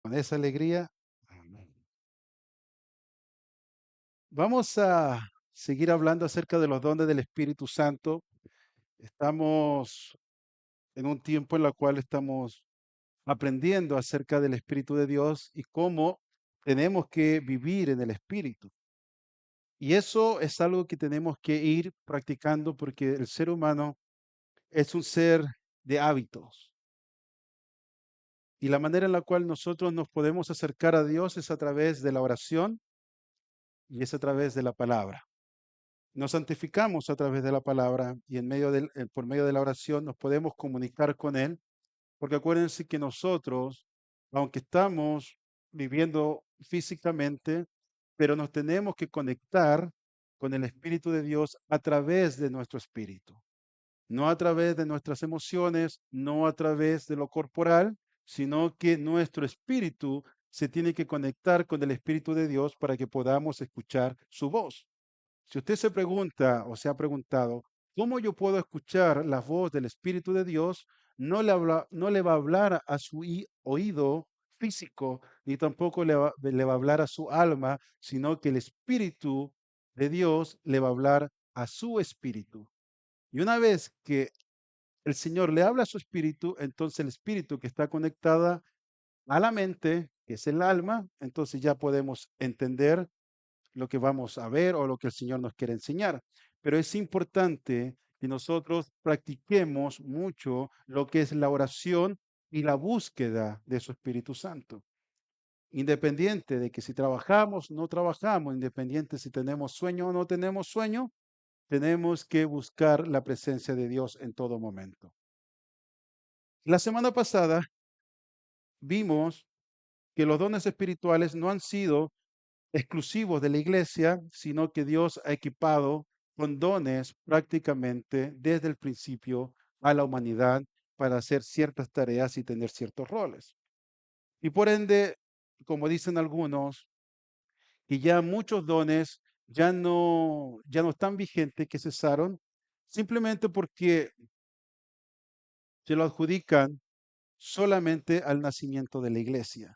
Con esa alegría, amén. Vamos a seguir hablando acerca de los dones del Espíritu Santo. Estamos en un tiempo en el cual estamos aprendiendo acerca del Espíritu de Dios y cómo tenemos que vivir en el Espíritu. Y eso es algo que tenemos que ir practicando porque el ser humano es un ser de hábitos. Y la manera en la cual nosotros nos podemos acercar a Dios es a través de la oración y es a través de la palabra. Nos santificamos a través de la palabra y por medio de la oración nos podemos comunicar con Él, porque acuérdense que nosotros, aunque estamos viviendo físicamente, pero nos tenemos que conectar con el Espíritu de Dios a través de nuestro espíritu, no a través de nuestras emociones, no a través de lo corporal, sino que nuestro espíritu se tiene que conectar con el Espíritu de Dios para que podamos escuchar su voz. Si usted se pregunta o se ha preguntado, ¿cómo yo puedo escuchar la voz del Espíritu de Dios? No le va a hablar a su oído físico, ni tampoco le va a hablar a su alma, sino que el Espíritu de Dios le va a hablar a su espíritu. Y una vez que el Señor le habla a su espíritu, entonces el espíritu que está conectada a la mente, que es el alma, entonces ya podemos entender lo que vamos a ver o lo que el Señor nos quiere enseñar. Pero es importante que nosotros practiquemos mucho lo que es la oración y la búsqueda de su Espíritu Santo. Independiente de que si trabajamos, no trabajamos, independiente si tenemos sueño o no tenemos sueño, tenemos que buscar la presencia de Dios en todo momento. La semana pasada vimos que los dones espirituales no han sido exclusivos de la iglesia, sino que Dios ha equipado con dones prácticamente desde el principio a la humanidad para hacer ciertas tareas y tener ciertos roles. Y por ende, como dicen algunos, que ya muchos dones ya no están vigentes, que cesaron, simplemente porque se lo adjudican solamente al nacimiento de la iglesia.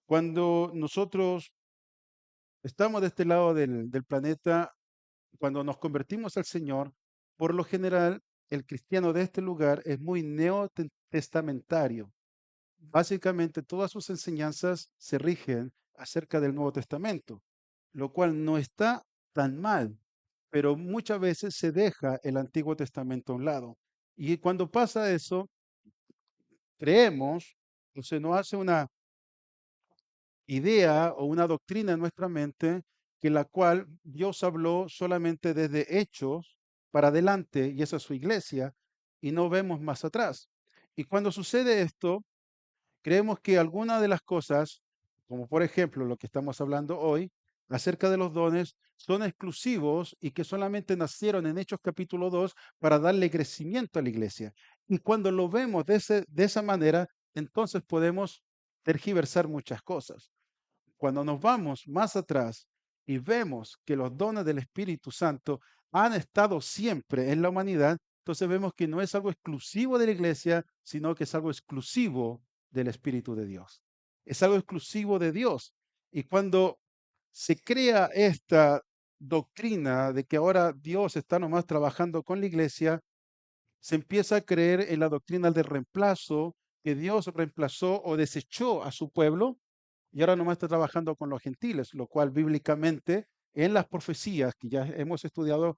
Cuando nosotros estamos de este lado del planeta, cuando nos convertimos al Señor, por lo general, el cristiano de este lugar es muy neotestamentario. Básicamente, todas sus enseñanzas se rigen acerca del Nuevo Testamento, lo cual no está tan mal, pero muchas veces se deja el Antiguo Testamento a un lado. Y cuando pasa eso, creemos, o se nos hace una idea o una doctrina en nuestra mente que la cual Dios habló solamente desde Hechos para adelante, y esa es su iglesia, y no vemos más atrás. Y cuando sucede esto, creemos que algunas de las cosas, como por ejemplo lo que estamos hablando hoy, acerca de los dones, son exclusivos y que solamente nacieron en Hechos capítulo 2 para darle crecimiento a la iglesia. Y cuando lo vemos de esa manera, entonces podemos tergiversar muchas cosas. Cuando nos vamos más atrás y vemos que los dones del Espíritu Santo han estado siempre en la humanidad, entonces vemos que no es algo exclusivo de la iglesia, sino que es algo exclusivo del Espíritu de Dios. Es algo exclusivo de Dios. Y cuando se crea esta doctrina de que ahora Dios está nomás trabajando con la iglesia, se empieza a creer en la doctrina del reemplazo, que Dios reemplazó o desechó a su pueblo y ahora nomás está trabajando con los gentiles, lo cual bíblicamente en las profecías que ya hemos estudiado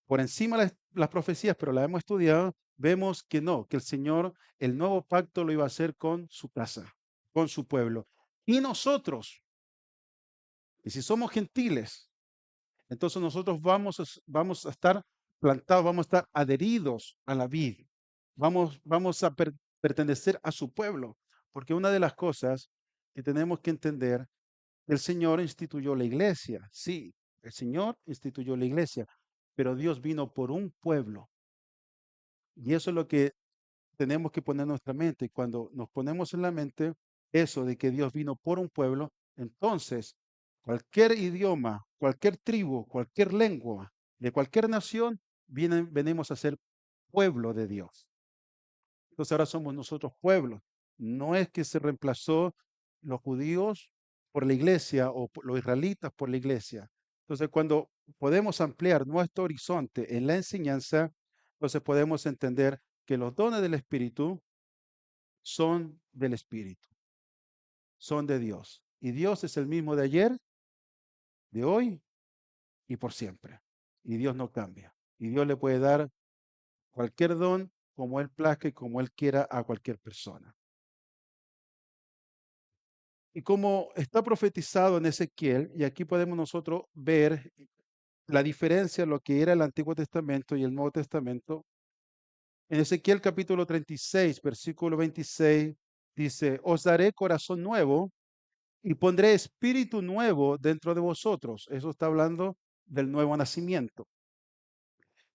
por encima las profecías, pero las hemos estudiado, vemos que no, que el Señor, el nuevo pacto lo iba a hacer con su casa, con su pueblo. Y nosotros, y si somos gentiles, entonces nosotros vamos a estar plantados, vamos a estar adheridos a la vid, vamos a pertenecer a su pueblo, porque una de las cosas que tenemos que entender, el Señor instituyó la iglesia, sí, el Señor instituyó la iglesia, pero Dios vino por un pueblo. Y eso es lo que tenemos que poner en nuestra mente. Y cuando nos ponemos en la mente eso de que Dios vino por un pueblo, entonces cualquier idioma, cualquier tribu, cualquier lengua de cualquier nación, venimos a ser pueblo de Dios. Entonces ahora somos nosotros pueblos. No es que se reemplazó, los judíos por la iglesia o los israelitas por la iglesia. Entonces, cuando podemos ampliar nuestro horizonte en la enseñanza, entonces podemos entender que los dones del Espíritu son del Espíritu, son de Dios. Y Dios es el mismo de ayer, de hoy y por siempre. Y Dios no cambia. Y Dios le puede dar cualquier don como Él plazca y como Él quiera a cualquier persona. Y como está profetizado en Ezequiel, y aquí podemos nosotros ver la diferencia en lo que era el Antiguo Testamento y el Nuevo Testamento. En Ezequiel capítulo 36, versículo 26, dice, os daré corazón nuevo y pondré espíritu nuevo dentro de vosotros. Eso está hablando del nuevo nacimiento.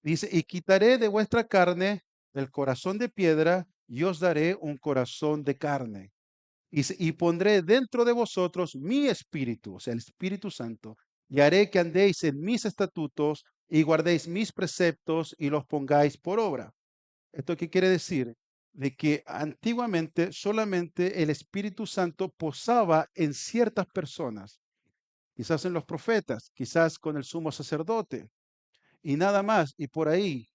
Dice, y quitaré de vuestra carne el corazón de piedra y os daré un corazón de carne. Y pondré dentro de vosotros mi espíritu, o sea, el Espíritu Santo, y haré que andéis en mis estatutos y guardéis mis preceptos y los pongáis por obra. ¿Esto qué quiere decir? De que antiguamente solamente el Espíritu Santo posaba en ciertas personas, quizás en los profetas, quizás con el sumo sacerdote, y nada más, y por ahí.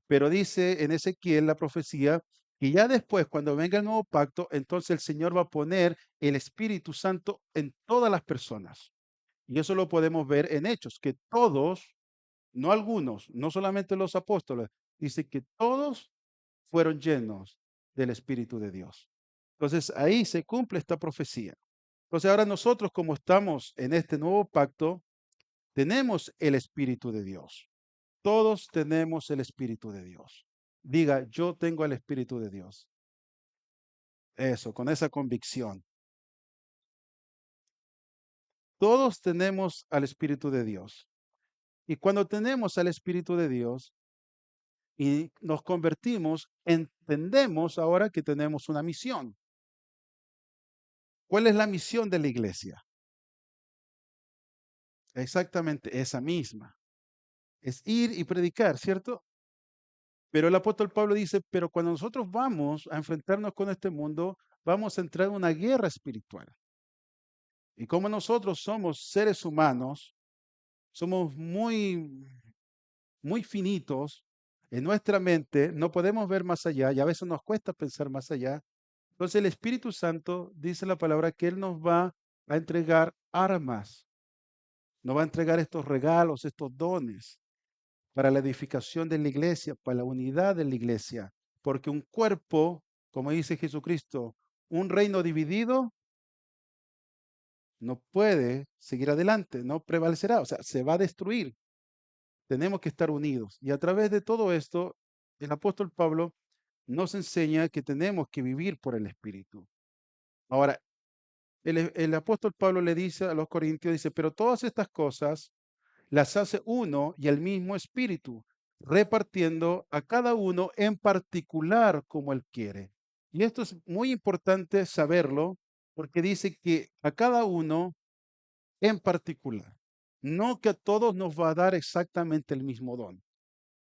Pero dice en Ezequiel la profecía que ya después, cuando venga el nuevo pacto, entonces el Señor va a poner el Espíritu Santo en todas las personas. Y eso lo podemos ver en Hechos, que todos, no algunos, no solamente los apóstoles, dice que todos fueron llenos del Espíritu de Dios. Entonces ahí se cumple esta profecía. Entonces ahora nosotros, como estamos en este nuevo pacto, tenemos el Espíritu de Dios. Todos tenemos el Espíritu de Dios. Diga, yo tengo el Espíritu de Dios. Eso, con esa convicción. Todos tenemos al Espíritu de Dios. Y cuando tenemos al Espíritu de Dios y nos convertimos, entendemos ahora que tenemos una misión. ¿Cuál es la misión de la iglesia? Exactamente esa misma. Es ir y predicar, ¿cierto? Pero el apóstol Pablo dice, pero cuando nosotros vamos a enfrentarnos con este mundo, vamos a entrar en una guerra espiritual. Y como nosotros somos seres humanos, somos muy finitos en nuestra mente, no podemos ver más allá y a veces nos cuesta pensar más allá. Entonces el Espíritu Santo dice la palabra que Él nos va a entregar armas, nos va a entregar estos regalos, estos dones para la edificación de la iglesia, para la unidad de la iglesia. Porque un cuerpo, como dice Jesucristo, un reino dividido no puede seguir adelante, no prevalecerá, o sea, se va a destruir. Tenemos que estar unidos. Y a través de todo esto, el apóstol Pablo nos enseña que tenemos que vivir por el Espíritu. Ahora, el apóstol Pablo le dice a los corintios, dice, pero todas estas cosas las hace uno y el mismo Espíritu, repartiendo a cada uno en particular como él quiere. Y esto es muy importante saberlo porque dice que a cada uno en particular. No que a todos nos va a dar exactamente el mismo don.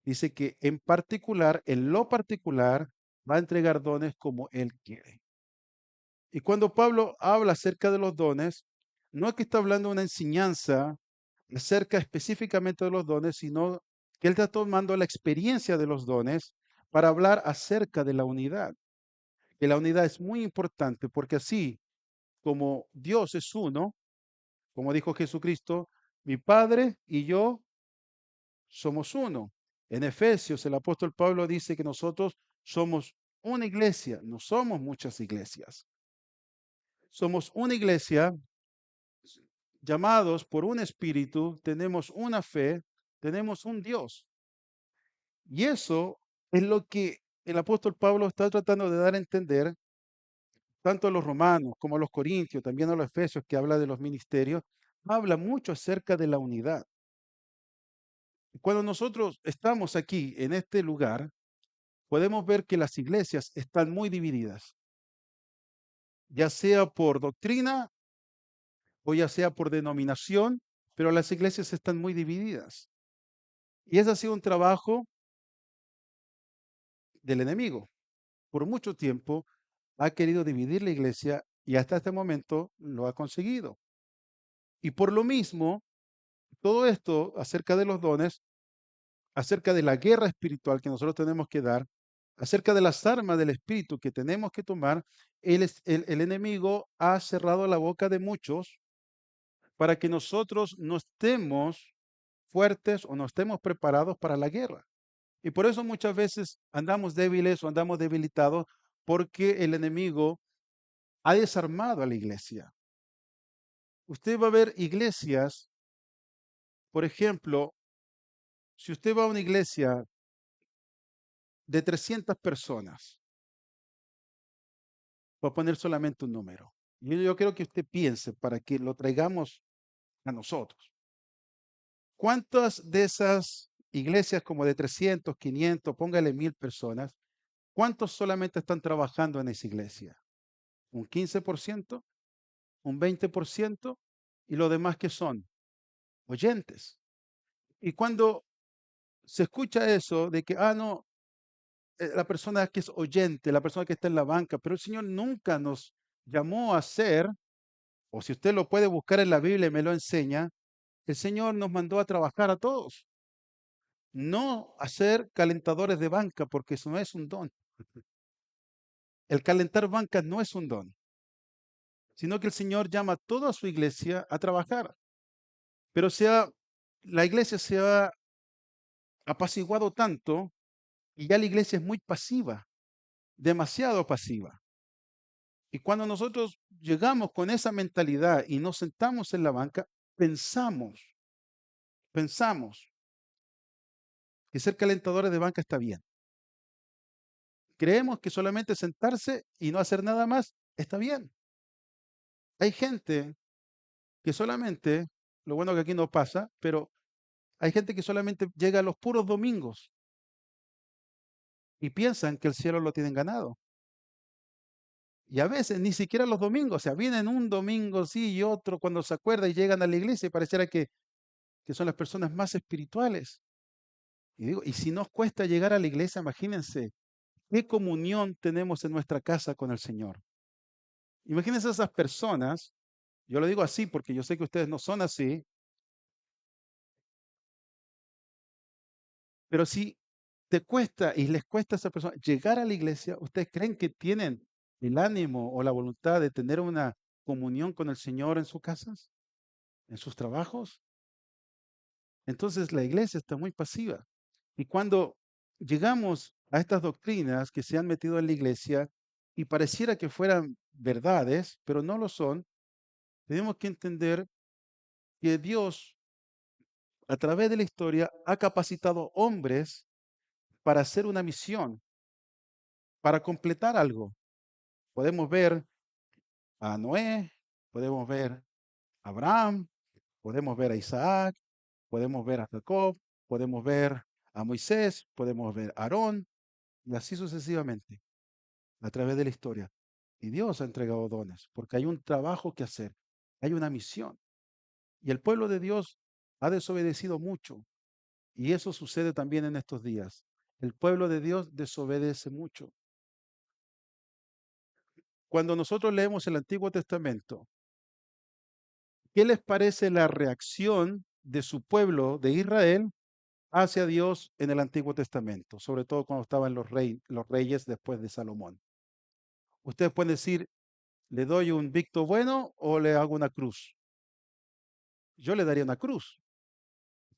Dice que en particular, en lo particular, va a entregar dones como Él quiere. Y cuando Pablo habla acerca de los dones, no es que está hablando de una enseñanza acerca específicamente de los dones, sino que Él está tomando la experiencia de los dones para hablar acerca de la unidad. Que la unidad es muy importante porque así como Dios es uno, como dijo Jesucristo, mi Padre y yo somos uno. En Efesios, el apóstol Pablo dice que nosotros somos una iglesia, no somos muchas iglesias. Somos una iglesia llamados por un espíritu, tenemos una fe, tenemos un Dios. Y eso es lo que el apóstol Pablo está tratando de dar a entender tanto a los romanos como a los corintios, también a los efesios, que habla de los ministerios, habla mucho acerca de la unidad. Cuando nosotros estamos aquí en este lugar, podemos ver que las iglesias están muy divididas, ya sea por doctrina o ya sea por denominación, pero las iglesias están muy divididas. Y ese ha sido un trabajo del enemigo. Por mucho tiempo ha querido dividir la iglesia y hasta este momento lo ha conseguido. Y por lo mismo, todo esto acerca de los dones, acerca de la guerra espiritual que nosotros tenemos que dar, acerca de las armas del espíritu que tenemos que tomar, el enemigo ha cerrado la boca de muchos para que nosotros no estemos fuertes o no estemos preparados para la guerra. Y por eso muchas veces andamos débiles o andamos debilitados porque el enemigo ha desarmado a la iglesia. Usted va a ver iglesias, por ejemplo, si usted va a una iglesia de 300 personas, voy a poner solamente un número. Yo quiero que usted piense para que lo traigamos a nosotros. ¿Cuántas de esas iglesias como de 300, 500, póngale 1000 personas, cuántos solamente están trabajando en esa iglesia? ¿Un 15%? ¿Un 20%? ¿Y lo demás qué son? Oyentes. Y cuando se escucha eso de que, no, la persona que es oyente, la persona que está en la banca, pero el Señor nunca nos llamó a ser, o si usted lo puede buscar en la Biblia y me lo enseña, el Señor nos mandó a trabajar a todos, no a ser calentadores de banca, porque eso no es un don. El calentar banca no es un don, sino que el Señor llama a toda su iglesia a trabajar. Pero la iglesia se ha apaciguado tanto y ya la iglesia es muy pasiva, demasiado pasiva. Y cuando nosotros llegamos con esa mentalidad y nos sentamos en la banca, pensamos que ser calentadores de banca está bien. Creemos que solamente sentarse y no hacer nada más está bien. Hay gente que solamente, lo bueno que aquí no pasa, pero hay gente que solamente llega a los puros domingos y piensan que el cielo lo tienen ganado. Y a veces ni siquiera los domingos, o sea, vienen un domingo sí y otro cuando se acuerda y llegan a la iglesia y pareciera que son las personas más espirituales. Y digo, y si nos cuesta llegar a la iglesia, imagínense qué comunión tenemos en nuestra casa con el Señor. Imagínense esas personas, yo lo digo así porque yo sé que ustedes no son así, pero si te cuesta y les cuesta a esa persona llegar a la iglesia, ¿ustedes creen que tienen el ánimo o la voluntad de tener una comunión con el Señor en sus casas, en sus trabajos? Entonces la iglesia está muy pasiva. Y cuando llegamos a estas doctrinas que se han metido en la iglesia y pareciera que fueran verdades, pero no lo son, tenemos que entender que Dios, a través de la historia, ha capacitado hombres para hacer una misión, para completar algo. Podemos ver a Noé, podemos ver a Abraham, podemos ver a Isaac, podemos ver a Jacob, podemos ver a Moisés, podemos ver a Aarón, y así sucesivamente, a través de la historia. Y Dios ha entregado dones, porque hay un trabajo que hacer, hay una misión. Y el pueblo de Dios ha desobedecido mucho. Y eso sucede también en estos días. El pueblo de Dios desobedece mucho. Cuando nosotros leemos el Antiguo Testamento, ¿qué les parece la reacción de su pueblo de Israel hacia Dios en el Antiguo Testamento? Sobre todo cuando estaban los reyes después de Salomón. Ustedes pueden decir, ¿le doy un victo bueno o le hago una cruz? Yo le daría una cruz,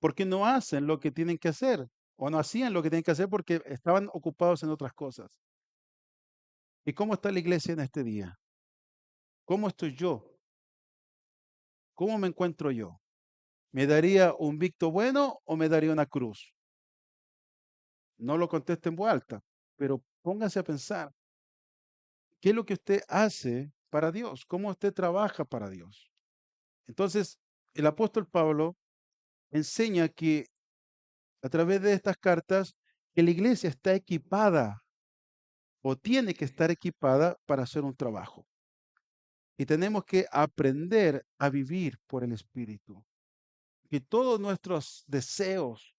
porque no hacen lo que tienen que hacer, o no hacían lo que tienen que hacer porque estaban ocupados en otras cosas. ¿Y cómo está la iglesia en este día? ¿Cómo estoy yo? ¿Cómo me encuentro yo? ¿Me daría un victo bueno o me daría una cruz? No lo conteste en voz alta, pero póngase a pensar, ¿qué es lo que usted hace para Dios? ¿Cómo usted trabaja para Dios? Entonces, el apóstol Pablo enseña que a través de estas cartas, que la iglesia está equipada o tiene que estar equipada para hacer un trabajo. Y tenemos que aprender a vivir por el Espíritu. Que todos nuestros deseos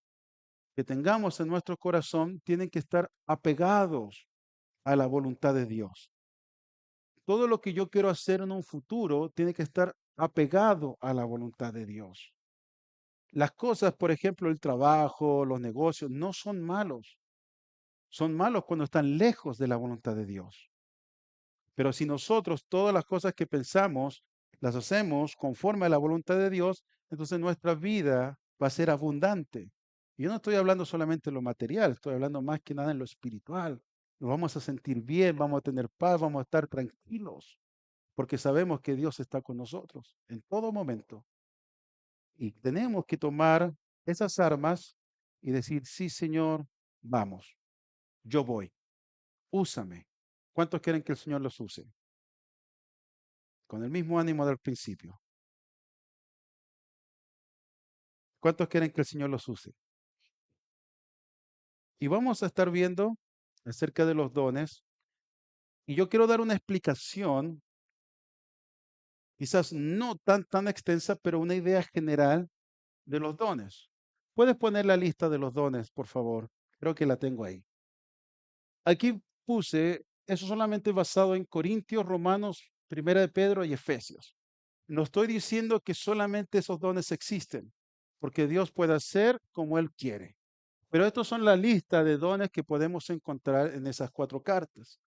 que tengamos en nuestro corazón tienen que estar apegados a la voluntad de Dios. todo lo que yo quiero hacer en un futuro tiene que estar apegado a la voluntad de Dios. Las cosas, por ejemplo, el trabajo, los negocios, no son malos. Son malos cuando están lejos de la voluntad de Dios. Pero si nosotros todas las cosas que pensamos las hacemos conforme a la voluntad de Dios, entonces nuestra vida va a ser abundante. Yo no estoy hablando solamente de lo material, estoy hablando más que nada en lo espiritual. Nos vamos a sentir bien, vamos a tener paz, vamos a estar tranquilos, porque sabemos que Dios está con nosotros en todo momento. Y tenemos que tomar esas armas y decir, sí, Señor, vamos, yo voy, úsame. ¿Cuántos quieren que el Señor los use? Con el mismo ánimo del principio. ¿Cuántos quieren que el Señor los use? Y vamos a estar viendo acerca de los dones. Y yo quiero dar una explicación, quizás no tan extensa, pero una idea general de los dones. ¿Puedes poner la lista de los dones, por favor? Creo que la tengo ahí. Aquí puse, eso solamente basado en Corintios, Romanos, Primera de Pedro y Efesios. No estoy diciendo que solamente esos dones existen, porque Dios puede hacer como Él quiere. Pero estos son la lista de dones que podemos encontrar en esas cuatro cartas.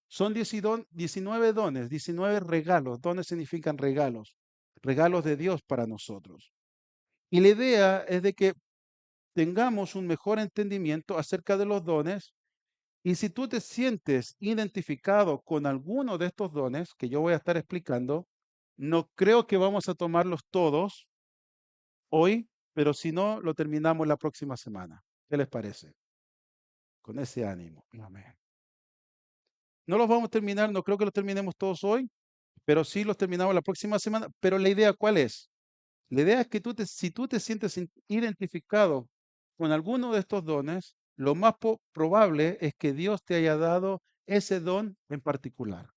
Son 19 dones, 19 regalos. Dones significan regalos, regalos de Dios para nosotros. Y la idea es de que tengamos un mejor entendimiento acerca de los dones. Y si tú te sientes identificado con alguno de estos dones que yo voy a estar explicando, no creo que vamos a tomarlos todos hoy, pero si no, lo terminamos la próxima semana. ¿Qué les parece? Con ese ánimo. Amén. No los vamos a terminar, no creo que los terminemos todos hoy, pero sí los terminamos la próxima semana. Pero la idea, ¿cuál es? La idea es que si tú te sientes identificado con alguno de estos dones, lo más probable es que Dios te haya dado ese don en particular.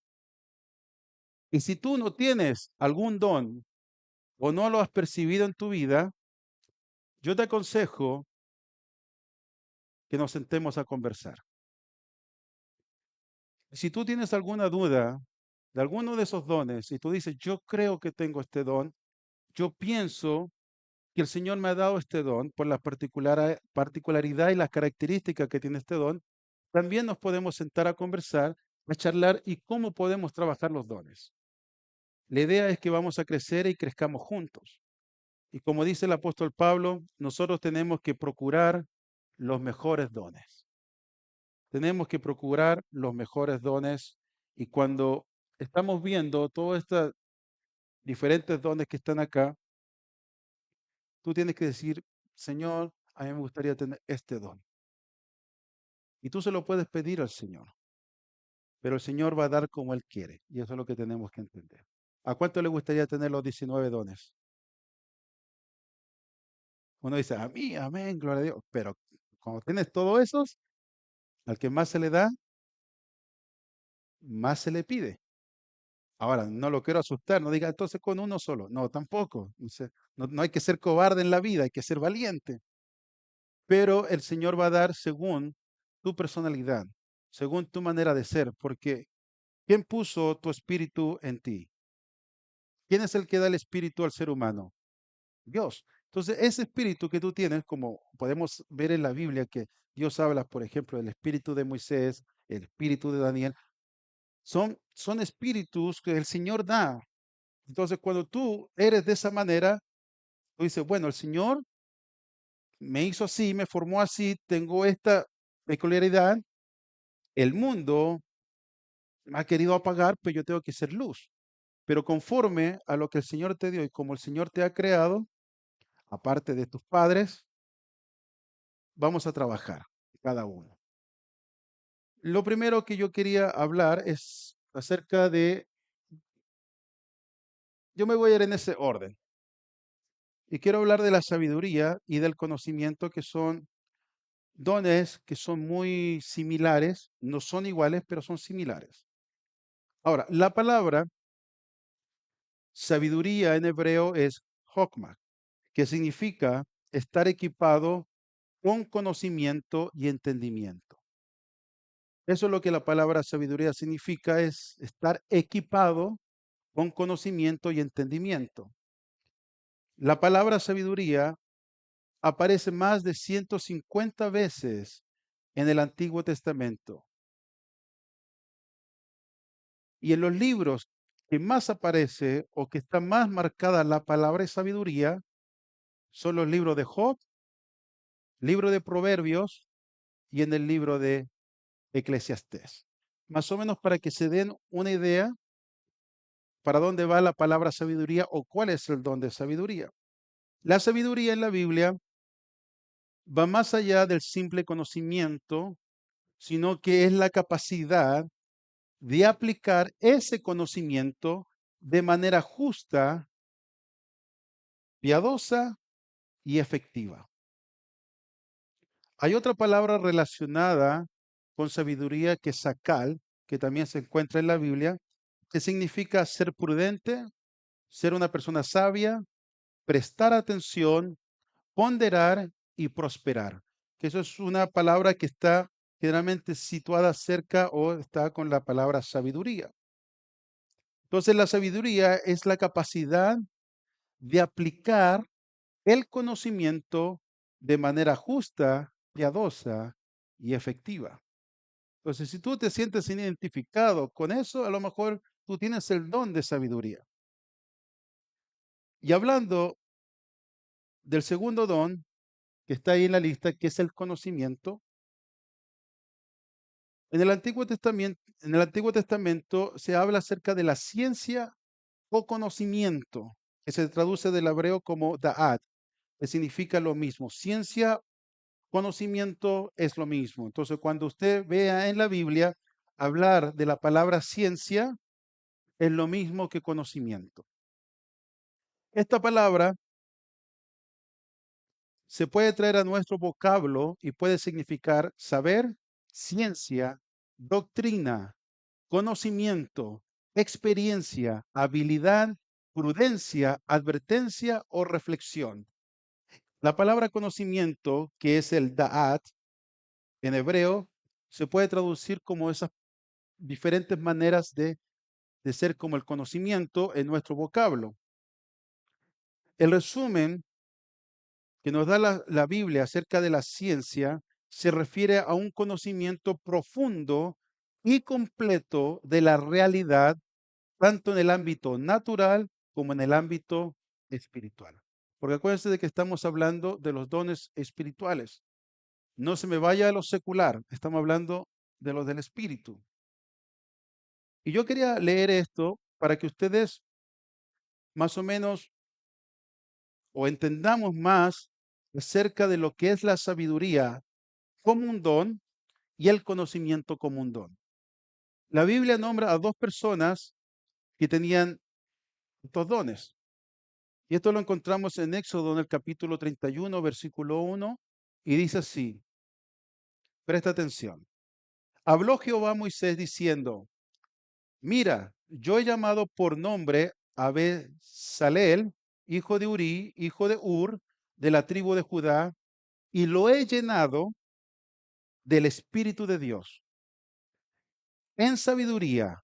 Y si tú no tienes algún don o no lo has percibido en tu vida, yo te aconsejo que nos sentemos a conversar. Si tú tienes alguna duda de alguno de esos dones y tú dices, yo creo que tengo este don, yo pienso que el Señor me ha dado este don por la particularidad y las características que tiene este don, también nos podemos sentar a conversar, a charlar y cómo podemos trabajar los dones. La idea es que vamos a crecer y crezcamos juntos. Y como dice el apóstol Pablo, nosotros tenemos que procurar los mejores dones. Tenemos que procurar los mejores dones y cuando estamos viendo todos estos diferentes dones que están acá, tú tienes que decir, Señor, a mí me gustaría tener este don. Y tú se lo puedes pedir al Señor, pero el Señor va a dar como Él quiere. Y eso es lo que tenemos que entender. ¿A cuánto le gustaría tener los 19 dones? Uno dice, a mí, amén, gloria a Dios. Pero cuando tienes todos esos, al que más se le da, más se le pide. Ahora, no lo quiero asustar, no diga entonces con uno solo. No, tampoco. No hay que ser cobarde en la vida, hay que ser valiente. Pero el Señor va a dar según tu personalidad, según tu manera de ser, porque ¿quién puso tu espíritu en ti? ¿Quién es el que da el espíritu al ser humano? Dios. Entonces, ese espíritu que tú tienes, como podemos ver en la Biblia, que Dios habla, por ejemplo, del espíritu de Moisés, el espíritu de Daniel, son espíritus que el Señor da. Entonces, cuando tú eres de esa manera, tú dices, bueno, el Señor me hizo así, me formó así, tengo esta peculiaridad, el mundo me ha querido apagar, pues yo tengo que ser luz. Pero conforme a lo que el Señor te dio y como el Señor te ha creado, aparte de tus padres, vamos a trabajar cada uno. Lo primero que yo quería hablar es acerca de, yo me voy a ir en ese orden, y quiero hablar de la sabiduría y del conocimiento, que son dones que son muy similares, no son iguales, pero son similares. Ahora, la palabra sabiduría en hebreo es hokmah, que significa estar equipado con conocimiento y entendimiento. Eso es lo que la palabra sabiduría significa, es estar equipado con conocimiento y entendimiento. La palabra sabiduría aparece más de 150 veces en el Antiguo Testamento. Y en los libros que más aparece o que está más marcada la palabra sabiduría son los libros de Job, libro de Proverbios y en el libro de Eclesiastés. Más o menos para que se den una idea para dónde va la palabra sabiduría o cuál es el don de sabiduría. La sabiduría en la Biblia va más allá del simple conocimiento, sino que es la capacidad de aplicar ese conocimiento de manera justa, piadosa y efectiva. Hay otra palabra relacionada con sabiduría que es sakal, que también se encuentra en la Biblia, que significa ser prudente, ser una persona sabia, prestar atención, ponderar y prosperar. Que eso es una palabra que está generalmente situada cerca o está con la palabra sabiduría. Entonces la sabiduría es la capacidad de aplicar el conocimiento de manera justa, piadosa y efectiva. Entonces, si tú te sientes identificado con eso, a lo mejor tú tienes el don de sabiduría. Y hablando del segundo don que está ahí en la lista, que es el conocimiento, en el Antiguo Testamento se habla acerca de la ciencia o conocimiento, que se traduce del hebreo como da'at, que significa lo mismo. Ciencia, conocimiento es lo mismo. Entonces, cuando usted vea en la Biblia hablar de la palabra ciencia, es lo mismo que conocimiento. Esta palabra se puede traer a nuestro vocablo y puede significar saber, ciencia, doctrina, conocimiento, experiencia, habilidad, prudencia, advertencia o reflexión. La palabra conocimiento, que es el da'at en hebreo, se puede traducir como esas diferentes maneras de ser como el conocimiento en nuestro vocablo. El resumen que nos da la Biblia acerca de la ciencia se refiere a un conocimiento profundo y completo de la realidad, tanto en el ámbito natural como en el ámbito espiritual. Porque acuérdense de que estamos hablando de los dones espirituales. No se me vaya a lo secular, estamos hablando de los del espíritu. Y yo quería leer esto para que ustedes más o menos o entendamos más acerca de lo que es la sabiduría como un don y el conocimiento como un don. La Biblia nombra a dos personas que tenían estos dones. Y esto lo encontramos en Éxodo en el capítulo 31, versículo 1, y dice así, presta atención. Habló Jehová a Moisés diciendo, mira, yo he llamado por nombre a Bezaleel, hijo de Uri, hijo de Ur, de la tribu de Judá, y lo he llenado del Espíritu de Dios, en sabiduría,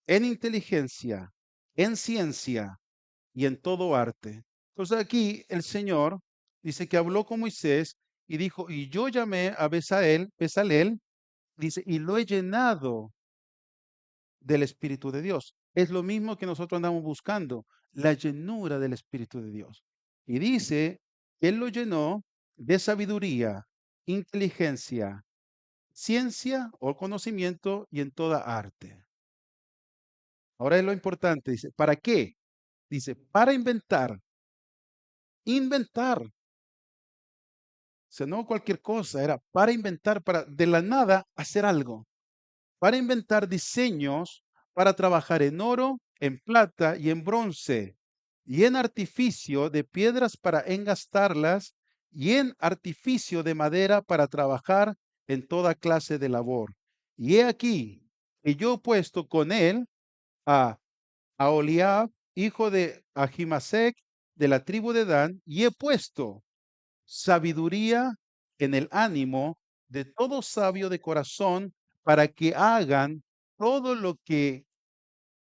en inteligencia, en ciencia y en todo arte. Entonces aquí el Señor dice que habló con Moisés y dijo, y yo llamé a Bezaleel, dice, y lo he llenado del Espíritu de Dios. Es lo mismo que nosotros andamos buscando, la llenura del Espíritu de Dios. Y dice, Él lo llenó de sabiduría, inteligencia, ciencia o conocimiento y en toda arte. Ahora es lo importante, dice, ¿para qué? Dice, para inventar, inventar. O sea, no cualquier cosa, era para inventar, para de la nada hacer algo, para inventar diseños, para trabajar en oro, en plata y en bronce, y en artificio de piedras para engastarlas, y en artificio de madera para trabajar en toda clase de labor. Y he aquí que yo he puesto con él a Aholiab, hijo de Ahimasec, de la tribu de Dan, y he puesto sabiduría en el ánimo de todo sabio de corazón para que hagan todo lo que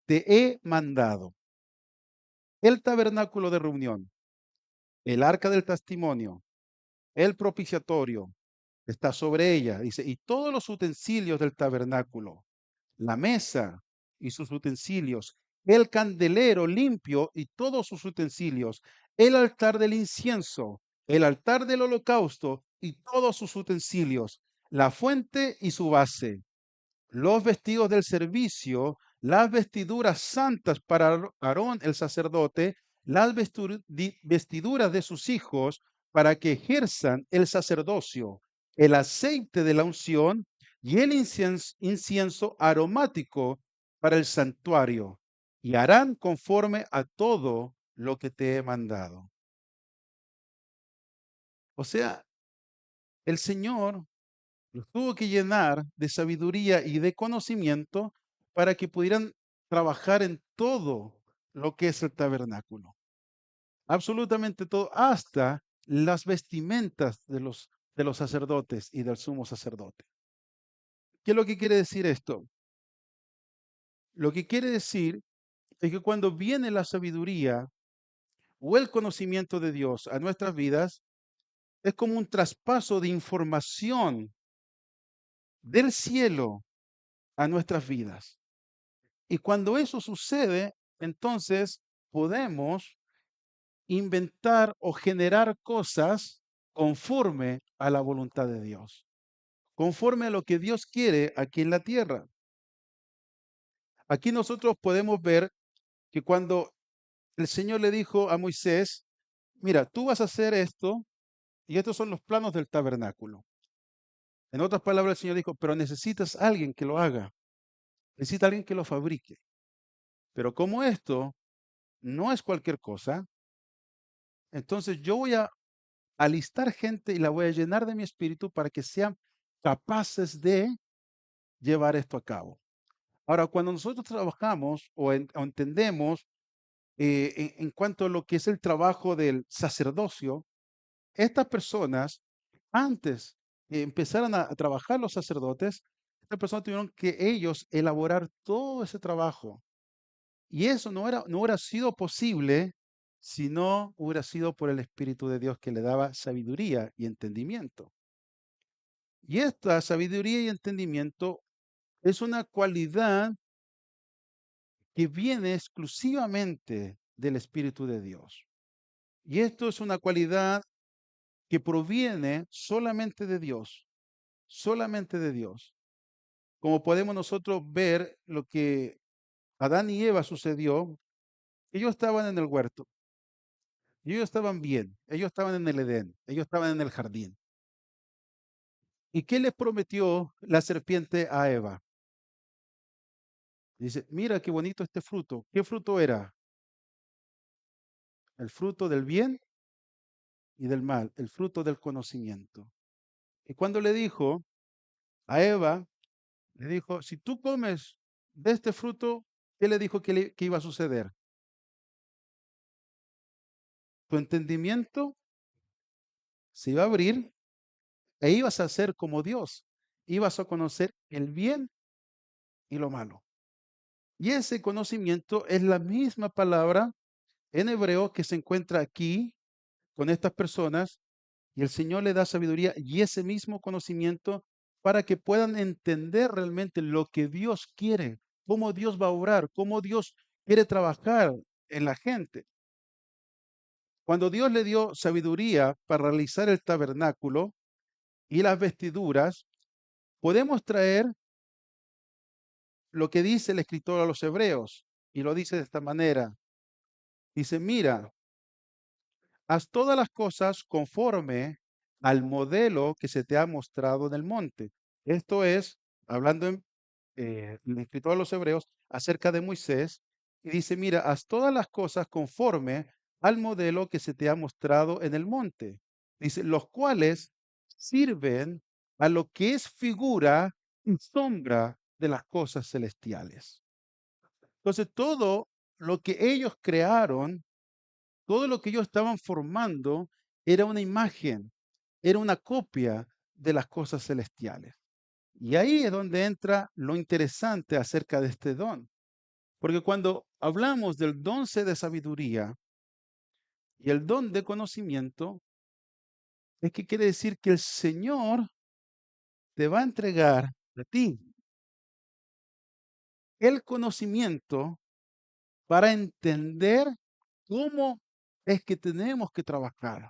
te he mandado. El tabernáculo de reunión, el arca del testimonio, el propiciatorio, está sobre ella, dice, y todos los utensilios del tabernáculo, la mesa y sus utensilios, el candelero limpio y todos sus utensilios, el altar del incienso, el altar del holocausto y todos sus utensilios, la fuente y su base, los vestidos del servicio, las vestiduras santas para Aarón el sacerdote, las vestiduras de sus hijos para que ejerzan el sacerdocio, el aceite de la unción y el incienso aromático para el santuario, y harán conforme a todo lo que te he mandado. O sea, el Señor los tuvo que llenar de sabiduría y de conocimiento para que pudieran trabajar en todo lo que es el tabernáculo. Absolutamente todo, hasta las vestimentas de los sacerdotes y del sumo sacerdote. ¿Qué es lo que quiere decir esto? Lo que quiere decir es que cuando viene la sabiduría o el conocimiento de Dios a nuestras vidas, es como un traspaso de información del cielo a nuestras vidas. Y cuando eso sucede, entonces podemos inventar o generar cosas conforme a la voluntad de Dios, conforme a lo que Dios quiere aquí en la tierra. Aquí nosotros podemos ver que cuando el Señor le dijo a Moisés, mira, tú vas a hacer esto y estos son los planos del tabernáculo. En otras palabras, el Señor dijo, pero necesitas alguien que lo haga, necesitas alguien que lo fabrique. Pero como esto no es cualquier cosa, entonces yo voy a alistar gente y la voy a llenar de mi espíritu para que sean capaces de llevar esto a cabo. Ahora, cuando nosotros trabajamos o entendemos en cuanto a lo que es el trabajo del sacerdocio, estas personas, antes que empezaran a trabajar los sacerdotes, estas personas tuvieron que ellos elaborar todo ese trabajo. Y eso no hubiera sido posible si no hubiera sido por el Espíritu de Dios que le daba sabiduría y entendimiento. Y esta sabiduría y entendimiento es una cualidad que viene exclusivamente del Espíritu de Dios. Y esto es una cualidad que proviene solamente de Dios, solamente de Dios. Como podemos nosotros ver lo que Adán y Eva sucedió, ellos estaban en el huerto, y ellos estaban bien, ellos estaban en el Edén, ellos estaban en el jardín. ¿Y qué les prometió la serpiente a Eva? Dice, mira qué bonito este fruto. ¿Qué fruto era? El fruto del bien y del mal, el fruto del conocimiento. Y cuando le dijo a Eva, le dijo, si tú comes de este fruto, ¿qué le dijo que iba a suceder? Tu entendimiento se iba a abrir e ibas a ser como Dios. Ibas a conocer el bien y lo malo. Y ese conocimiento es la misma palabra en hebreo que se encuentra aquí con estas personas, y el Señor le da sabiduría y ese mismo conocimiento para que puedan entender realmente lo que Dios quiere, cómo Dios va a obrar, cómo Dios quiere trabajar en la gente. Cuando Dios le dio sabiduría para realizar el tabernáculo y las vestiduras, podemos traer lo que dice el escritor a los hebreos, y lo dice de esta manera. Dice, mira, haz todas las cosas conforme al modelo que se te ha mostrado en el monte. Esto es, hablando en el escritor a los hebreos, acerca de Moisés, y dice, mira, haz todas las cosas conforme al modelo que se te ha mostrado en el monte. Dice, los cuales sirven a lo que es figura y sombra de las cosas celestiales. Entonces, todo lo que ellos crearon, todo lo que ellos estaban formando, era una imagen, era una copia de las cosas celestiales. Y ahí es donde entra lo interesante acerca de este don. Porque cuando hablamos del don de sabiduría y el don de conocimiento, es que quiere decir que el Señor te va a entregar a ti el conocimiento para entender cómo es que tenemos que trabajar,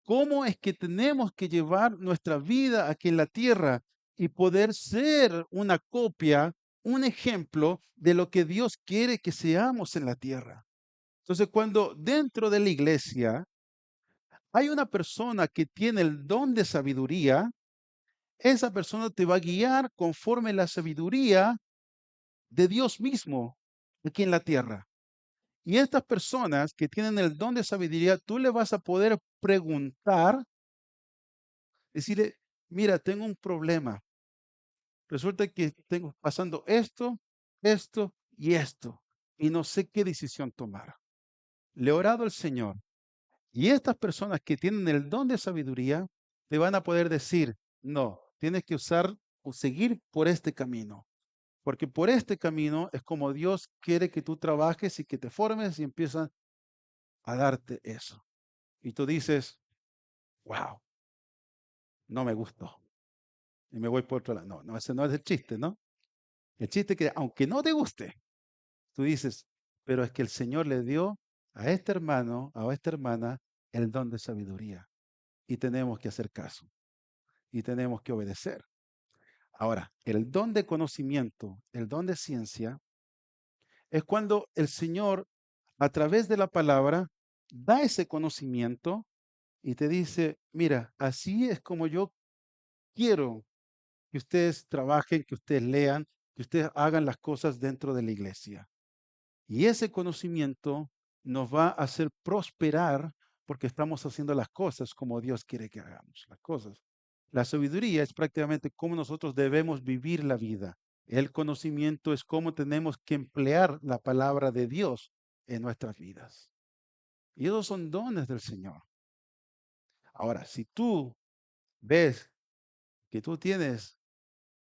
cómo es que tenemos que llevar nuestra vida aquí en la tierra y poder ser una copia, un ejemplo de lo que Dios quiere que seamos en la tierra. Entonces, cuando dentro de la iglesia hay una persona que tiene el don de sabiduría, esa persona te va a guiar conforme la sabiduría de Dios mismo aquí en la tierra. Y estas personas que tienen el don de sabiduría, tú le vas a poder preguntar, decirle, mira, tengo un problema. Resulta que tengo pasando esto, esto y esto, y no sé qué decisión tomar. Le he orado al Señor. Y estas personas que tienen el don de sabiduría, te van a poder decir, no, tienes que usar o seguir por este camino. Porque por este camino es como Dios quiere que tú trabajes y que te formes y empiezan a darte eso. Y tú dices, wow, no me gustó. Y me voy por otro lado. No, no, ese no es el chiste, ¿no? El chiste es que aunque no te guste, tú dices, pero es que el Señor le dio a este hermano, a esta hermana, el don de sabiduría. Y tenemos que hacer caso. Y tenemos que obedecer. Ahora, el don de conocimiento, el don de ciencia, es cuando el Señor, a través de la palabra, da ese conocimiento y te dice, mira, así es como yo quiero que ustedes trabajen, que ustedes lean, que ustedes hagan las cosas dentro de la iglesia. Y ese conocimiento nos va a hacer prosperar porque estamos haciendo las cosas como Dios quiere que hagamos las cosas. La sabiduría es prácticamente cómo nosotros debemos vivir la vida. El conocimiento es cómo tenemos que emplear la palabra de Dios en nuestras vidas. Y esos son dones del Señor. Ahora, si tú ves que tú tienes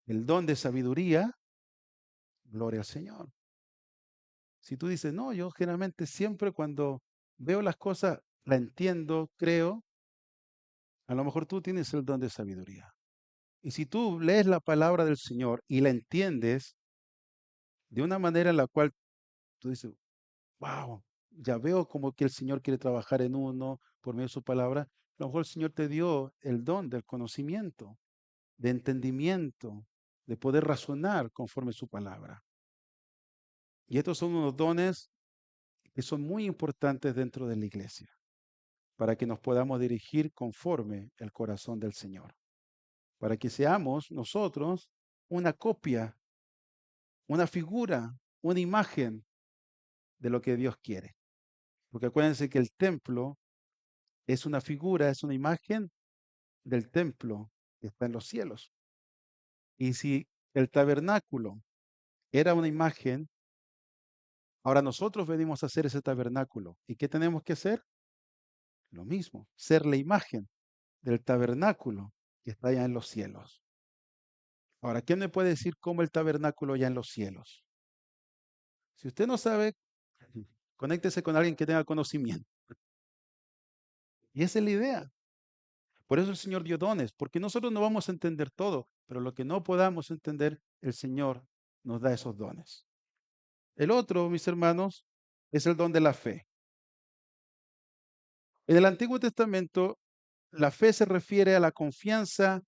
el don de sabiduría, gloria al Señor. Si tú dices, no, yo generalmente siempre cuando veo las cosas, la entiendo, creo, a lo mejor tú tienes el don de sabiduría. Y si tú lees la palabra del Señor y la entiendes de una manera en la cual tú dices, wow, ya veo como que el Señor quiere trabajar en uno por medio de su palabra, a lo mejor el Señor te dio el don del conocimiento, de entendimiento, de poder razonar conforme a su palabra. Y estos son unos dones que son muy importantes dentro de la iglesia, para que nos podamos dirigir conforme el corazón del Señor, para que seamos nosotros una copia, una figura, una imagen de lo que Dios quiere. Porque acuérdense que el templo es una figura, es una imagen del templo que está en los cielos. Y si el tabernáculo era una imagen, ahora nosotros venimos a hacer ese tabernáculo. ¿Y qué tenemos que hacer? Lo mismo, ser la imagen del tabernáculo que está allá en los cielos. Ahora, ¿quién me puede decir cómo el tabernáculo ya en los cielos? Si usted no sabe, conéctese con alguien que tenga conocimiento. Y esa es la idea. Por eso el Señor dio dones, porque nosotros no vamos a entender todo, pero lo que no podamos entender, el Señor nos da esos dones. El otro, mis hermanos, es el don de la fe. En el Antiguo Testamento, la fe se refiere a la confianza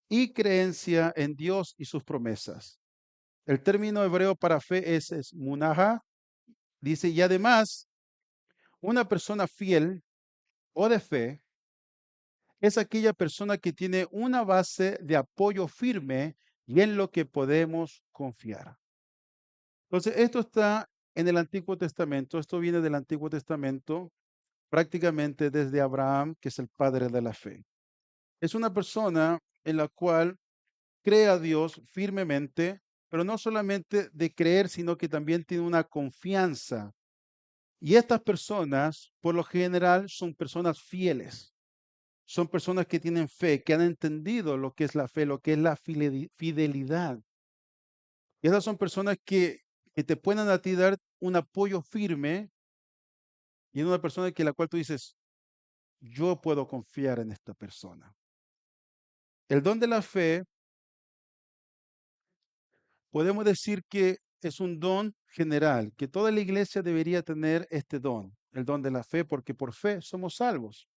y creencia en Dios y sus promesas. El término hebreo para fe es munaja. Dice, y además, una persona fiel o de fe es aquella persona que tiene una base de apoyo firme y en lo que podemos confiar. Entonces, esto está en el Antiguo Testamento, esto viene del Antiguo Testamento prácticamente desde Abraham, que es el padre de la fe. Es una persona en la cual cree a Dios firmemente, pero no solamente de creer, sino que también tiene una confianza. Y estas personas, por lo general, son personas fieles. Son personas que tienen fe, que han entendido lo que es la fe, lo que es la fidelidad. Y esas son personas que te pueden a ti dar un apoyo firme y en una persona que la cual tú dices, yo puedo confiar en esta persona. El don de la fe, podemos decir que es un don general, que toda la iglesia debería tener este don, el don de la fe, porque por fe somos salvos.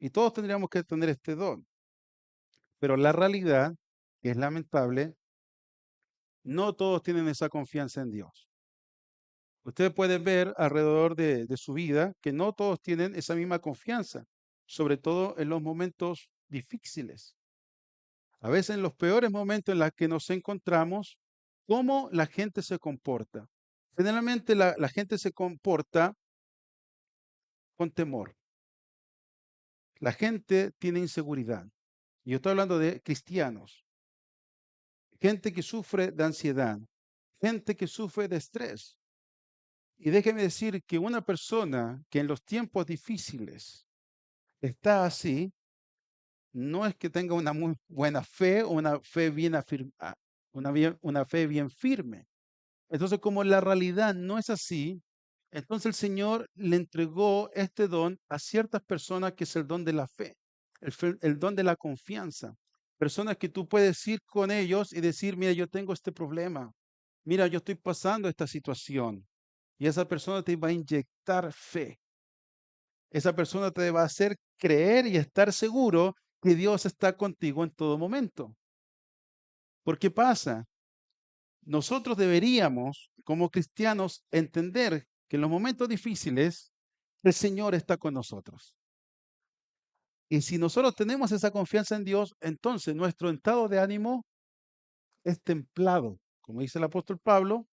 Y todos tendríamos que tener este don. Pero la realidad, que es lamentable, no todos tienen esa confianza en Dios. Usted puede ver alrededor de su vida que no todos tienen esa misma confianza, sobre todo en los momentos difíciles. A veces en los peores momentos en los que nos encontramos, cómo la gente se comporta. Generalmente la gente se comporta con temor. La gente tiene inseguridad. Y yo estoy hablando de cristianos, gente que sufre de ansiedad, gente que sufre de estrés. Y déjeme decir que una persona que en los tiempos difíciles está así, no es que tenga una muy buena fe o una fe bien una fe bien firme. Entonces, como la realidad no es así, entonces el Señor le entregó este don a ciertas personas que es el don de la fe, el don de la confianza. Personas que tú puedes ir con ellos y decir, mira, yo tengo este problema, mira, yo estoy pasando esta situación. Y esa persona te va a inyectar fe. Esa persona te va a hacer creer y estar seguro que Dios está contigo en todo momento. ¿Por qué pasa? Nosotros deberíamos, como cristianos, entender que en los momentos difíciles el Señor está con nosotros. Y si nosotros tenemos esa confianza en Dios, entonces nuestro estado de ánimo es templado. Como dice el apóstol Pablo,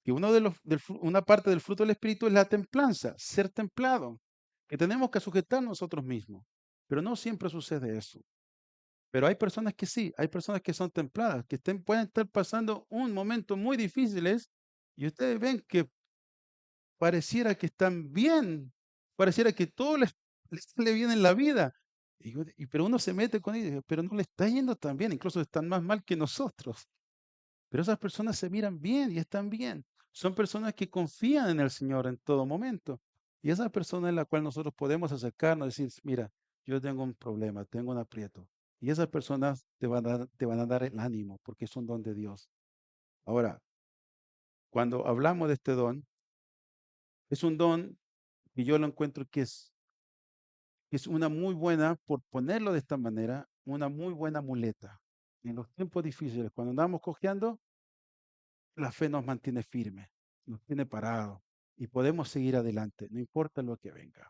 que una parte del fruto del Espíritu es la templanza, ser templado, que tenemos que sujetar nosotros mismos. Pero no siempre sucede eso. Pero hay personas que sí, hay personas que son templadas, que pueden estar pasando un momento muy difíciles y ustedes ven que pareciera que están bien, pareciera que todo les sale bien en la vida. Pero uno se mete con ellos, pero no le está yendo tan bien, incluso están más mal que nosotros. Pero esas personas se miran bien y están bien. Son personas que confían en el Señor en todo momento. Y esa persona en la cual nosotros podemos acercarnos y decir, mira, yo tengo un problema, tengo un aprieto. Y esas personas te van a dar el ánimo porque es un don de Dios. Ahora, cuando hablamos de este don, es un don que yo lo encuentro que es una muy buena, por ponerlo de esta manera, una muy buena muleta. En los tiempos difíciles, cuando andamos cojeando, la fe nos mantiene firme, nos tiene parados y podemos seguir adelante, no importa lo que venga.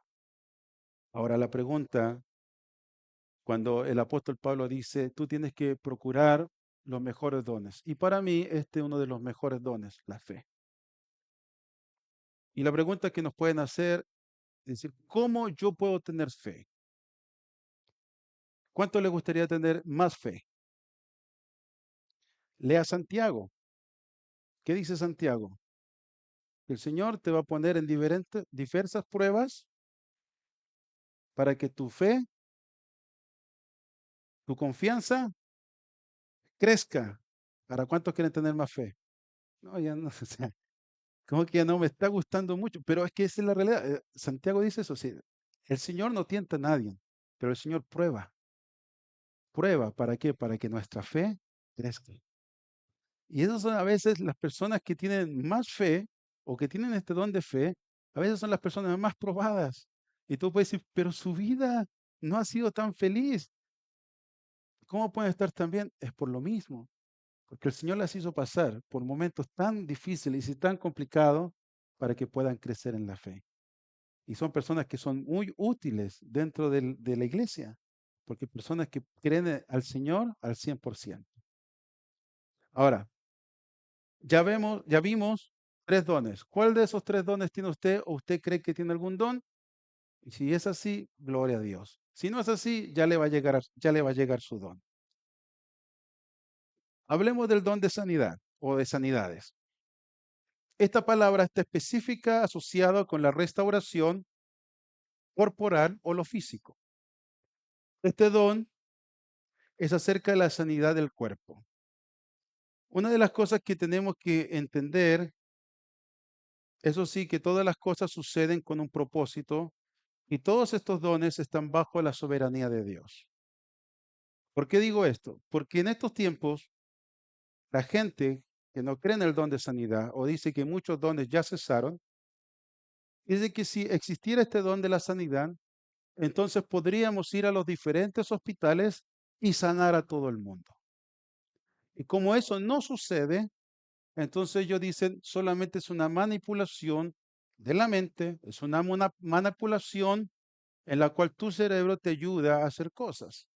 Ahora la pregunta, cuando el apóstol Pablo dice, tú tienes que procurar los mejores dones. Y para mí este es uno de los mejores dones, la fe. Y la pregunta que nos pueden hacer es decir, ¿cómo yo puedo tener fe? ¿Cuánto le gustaría tener más fe? Lea Santiago. ¿Qué dice Santiago? El Señor te va a poner en diversas pruebas para que tu fe, tu confianza crezca. ¿Para cuántos quieren tener más fe? No, ya no, o sea, como que ya no me está gustando mucho, pero es que esa es la realidad. Santiago dice eso, sí, el Señor no tienta a nadie, pero el Señor prueba. Prueba, ¿para qué? Para que nuestra fe crezca. Y esas son a veces las personas que tienen más fe o que tienen este don de fe, a veces son las personas más probadas. Y tú puedes decir, pero su vida no ha sido tan feliz. ¿Cómo pueden estar tan bien? Es por lo mismo, porque el Señor las hizo pasar por momentos tan difíciles y tan complicados para que puedan crecer en la fe. Y son personas que son muy útiles dentro de la iglesia, porque personas que creen al Señor al 100%. Ahora, ya vimos tres dones. ¿Cuál de esos tres dones tiene usted o usted cree que tiene algún don? Y si es así, gloria a Dios. Si no es así, ya le va a llegar su don. Hablemos del don de sanidad o de sanidades. Esta palabra está específica asociada con la restauración corporal o lo físico. Este don es acerca de la sanidad del cuerpo. Una de las cosas que tenemos que entender, eso sí, que todas las cosas suceden con un propósito y todos estos dones están bajo la soberanía de Dios. ¿Por qué digo esto? Porque en estos tiempos la gente que no cree en el don de sanidad o dice que muchos dones ya cesaron, dice que si existiera este don de la sanidad, entonces podríamos ir a los diferentes hospitales y sanar a todo el mundo. Y como eso no sucede, entonces ellos dicen solamente es una manipulación de la mente, es una manipulación en la cual tu cerebro te ayuda a hacer cosas.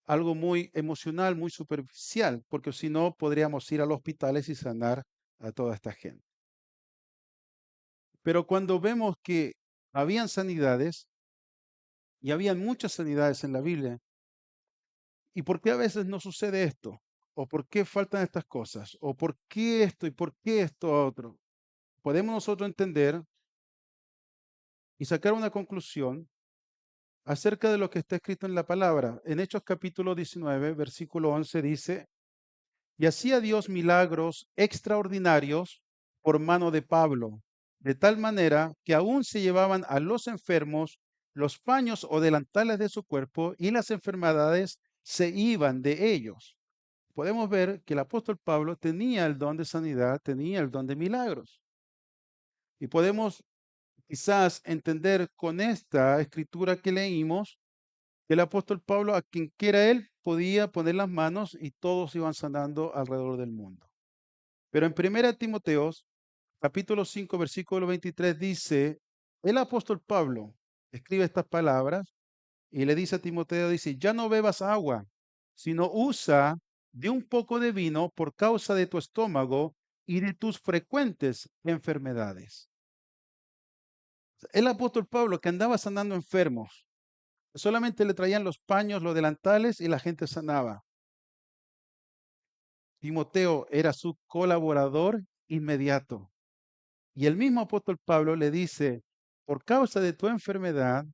Algo muy emocional, muy superficial, porque si no podríamos ir a los hospitales y sanar a toda esta gente. Pero cuando vemos que habían sanidades, y habían muchas sanidades en la Biblia, ¿y por qué a veces no sucede esto? ¿O por qué faltan estas cosas? ¿O por qué esto y por qué esto otro? Podemos nosotros entender y sacar una conclusión acerca de lo que está escrito en la palabra. En Hechos capítulo 19, versículo 11 dice, y hacía Dios milagros extraordinarios por mano de Pablo, de tal manera que aún se llevaban a los enfermos los paños o delantales de su cuerpo y las enfermedades se iban de ellos. Podemos ver que el apóstol Pablo tenía el don de sanidad, tenía el don de milagros. Y podemos quizás entender con esta escritura que leímos que el apóstol Pablo, a quien quiera él, podía poner las manos y todos iban sanando alrededor del mundo. Pero en 1 capítulo 5, versículo 23 dice, el apóstol Pablo escribe estas palabras y le dice a Timoteo, dice, ya no bebas agua, sino usa de un poco de vino por causa de tu estómago y de tus frecuentes enfermedades. El apóstol Pablo que andaba sanando enfermos, solamente le traían los paños, los delantales y la gente sanaba. Timoteo era su colaborador inmediato. Y el mismo apóstol Pablo le dice, por causa de tu enfermedad,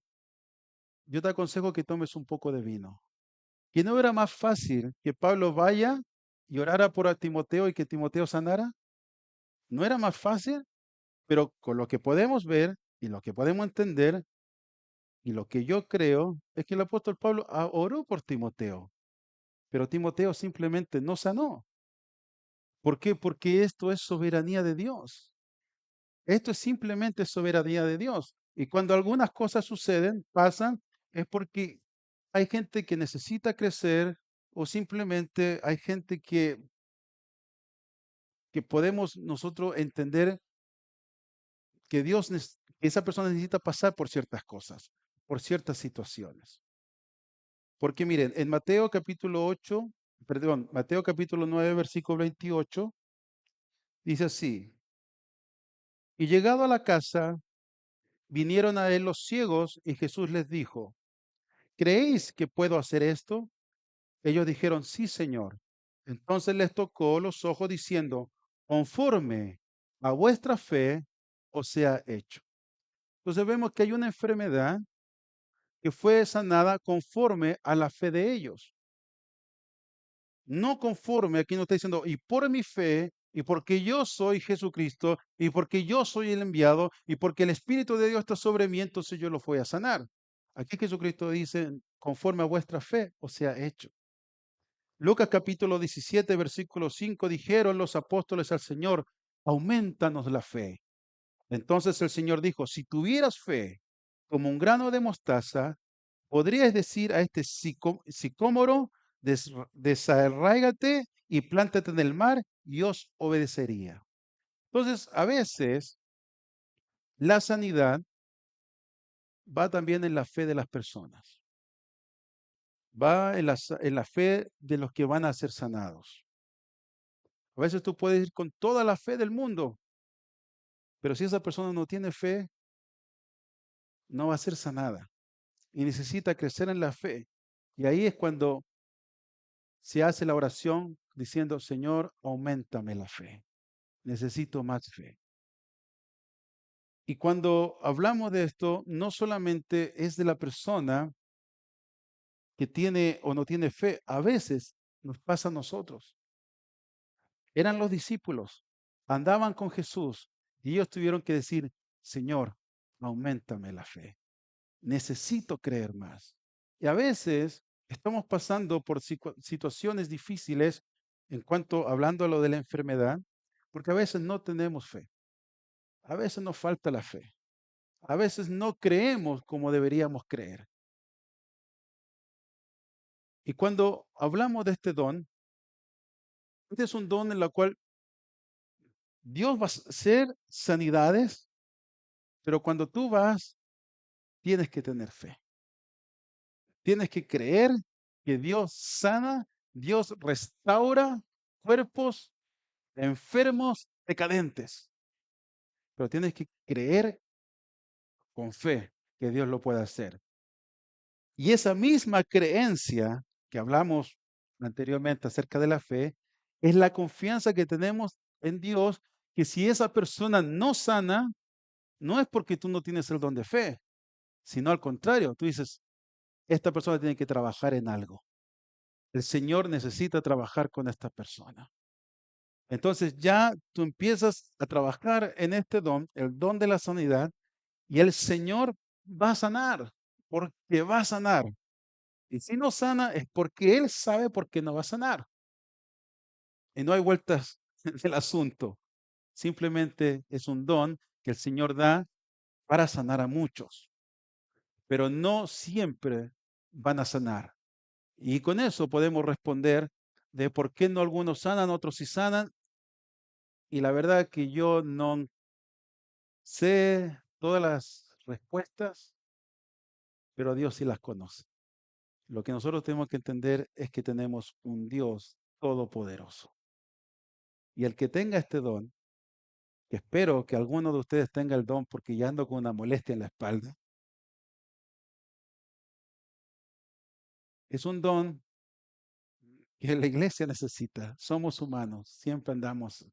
yo te aconsejo que tomes un poco de vino. ¿Que no era más fácil que Pablo vaya y orara por a Timoteo y que Timoteo sanara? ¿No era más fácil? Pero con lo que podemos ver y lo que podemos entender y lo que yo creo es que el apóstol Pablo oró por Timoteo, pero Timoteo simplemente no sanó. ¿Por qué? Porque esto es soberanía de Dios. Esto es simplemente soberanía de Dios. Y cuando algunas cosas suceden, pasan, es porque hay gente que necesita crecer o simplemente hay gente que podemos nosotros entender que que esa persona necesita pasar por ciertas cosas, por ciertas situaciones. Porque miren, en Mateo capítulo 8, perdón, Mateo capítulo 9, versículo 28, dice así, y llegado a la casa, vinieron a él los ciegos y Jesús les dijo, ¿creéis que puedo hacer esto? Ellos dijeron, sí, Señor. Entonces les tocó los ojos diciendo, conforme a vuestra fe os sea hecho. Entonces vemos que hay una enfermedad que fue sanada conforme a la fe de ellos. No conforme, aquí no está diciendo, y por mi fe, y porque yo soy Jesucristo, y porque yo soy el enviado, y porque el Espíritu de Dios está sobre mí, entonces yo lo voy a sanar. Aquí Jesucristo dice, conforme a vuestra fe os sea hecho. Lucas capítulo 17, versículo 5, dijeron los apóstoles al Señor, aumentanos la fe. Entonces el Señor dijo, si tuvieras fe como un grano de mostaza, podrías decir a este sicómoro, desarráigate y plántate en el mar, y os obedecería. Entonces, a veces la sanidad va también en la fe de las personas, va en la fe de los que van a ser sanados. A veces tú puedes ir con toda la fe del mundo, pero si esa persona no tiene fe, no va a ser sanada y necesita crecer en la fe. Y ahí es cuando se hace la oración diciendo, Señor, aumentame la fe. Necesito más fe. Y cuando hablamos de esto, no solamente es de la persona que tiene o no tiene fe. A veces nos pasa a nosotros. Eran los discípulos, andaban con Jesús y ellos tuvieron que decir, Señor, auméntame la fe. Necesito creer más. Y a veces estamos pasando por situaciones difíciles en cuanto, hablando a lo de la enfermedad, porque a veces no tenemos fe. A veces nos falta la fe. A veces no creemos como deberíamos creer. Y cuando hablamos de este don, este es un don en el cual Dios va a hacer sanidades, pero cuando tú vas, tienes que tener fe. Tienes que creer que Dios sana, Dios restaura cuerpos enfermos, decadentes. Pero tienes que creer con fe que Dios lo puede hacer. Y esa misma creencia que hablamos anteriormente acerca de la fe, es la confianza que tenemos en Dios, que si esa persona no sana, no es porque tú no tienes el don de fe, sino al contrario, tú dices, esta persona tiene que trabajar en algo. El Señor necesita trabajar con esta persona. Entonces ya tú empiezas a trabajar en este don, el don de la sanidad, y el Señor va a sanar, porque va a sanar. Y si no sana es porque Él sabe por qué no va a sanar. Y no hay vueltas del asunto. Simplemente es un don que el Señor da para sanar a muchos, pero no siempre van a sanar. Y con eso podemos responder de por qué no algunos sanan, otros sí sanan. Y la verdad que yo no sé todas las respuestas, pero Dios sí las conoce. Lo que nosotros tenemos que entender es que tenemos un Dios todopoderoso. Y el que tenga este don, que espero que alguno de ustedes tenga el don porque ya ando con una molestia en la espalda, es un don que la iglesia necesita. Somos humanos, siempre andamos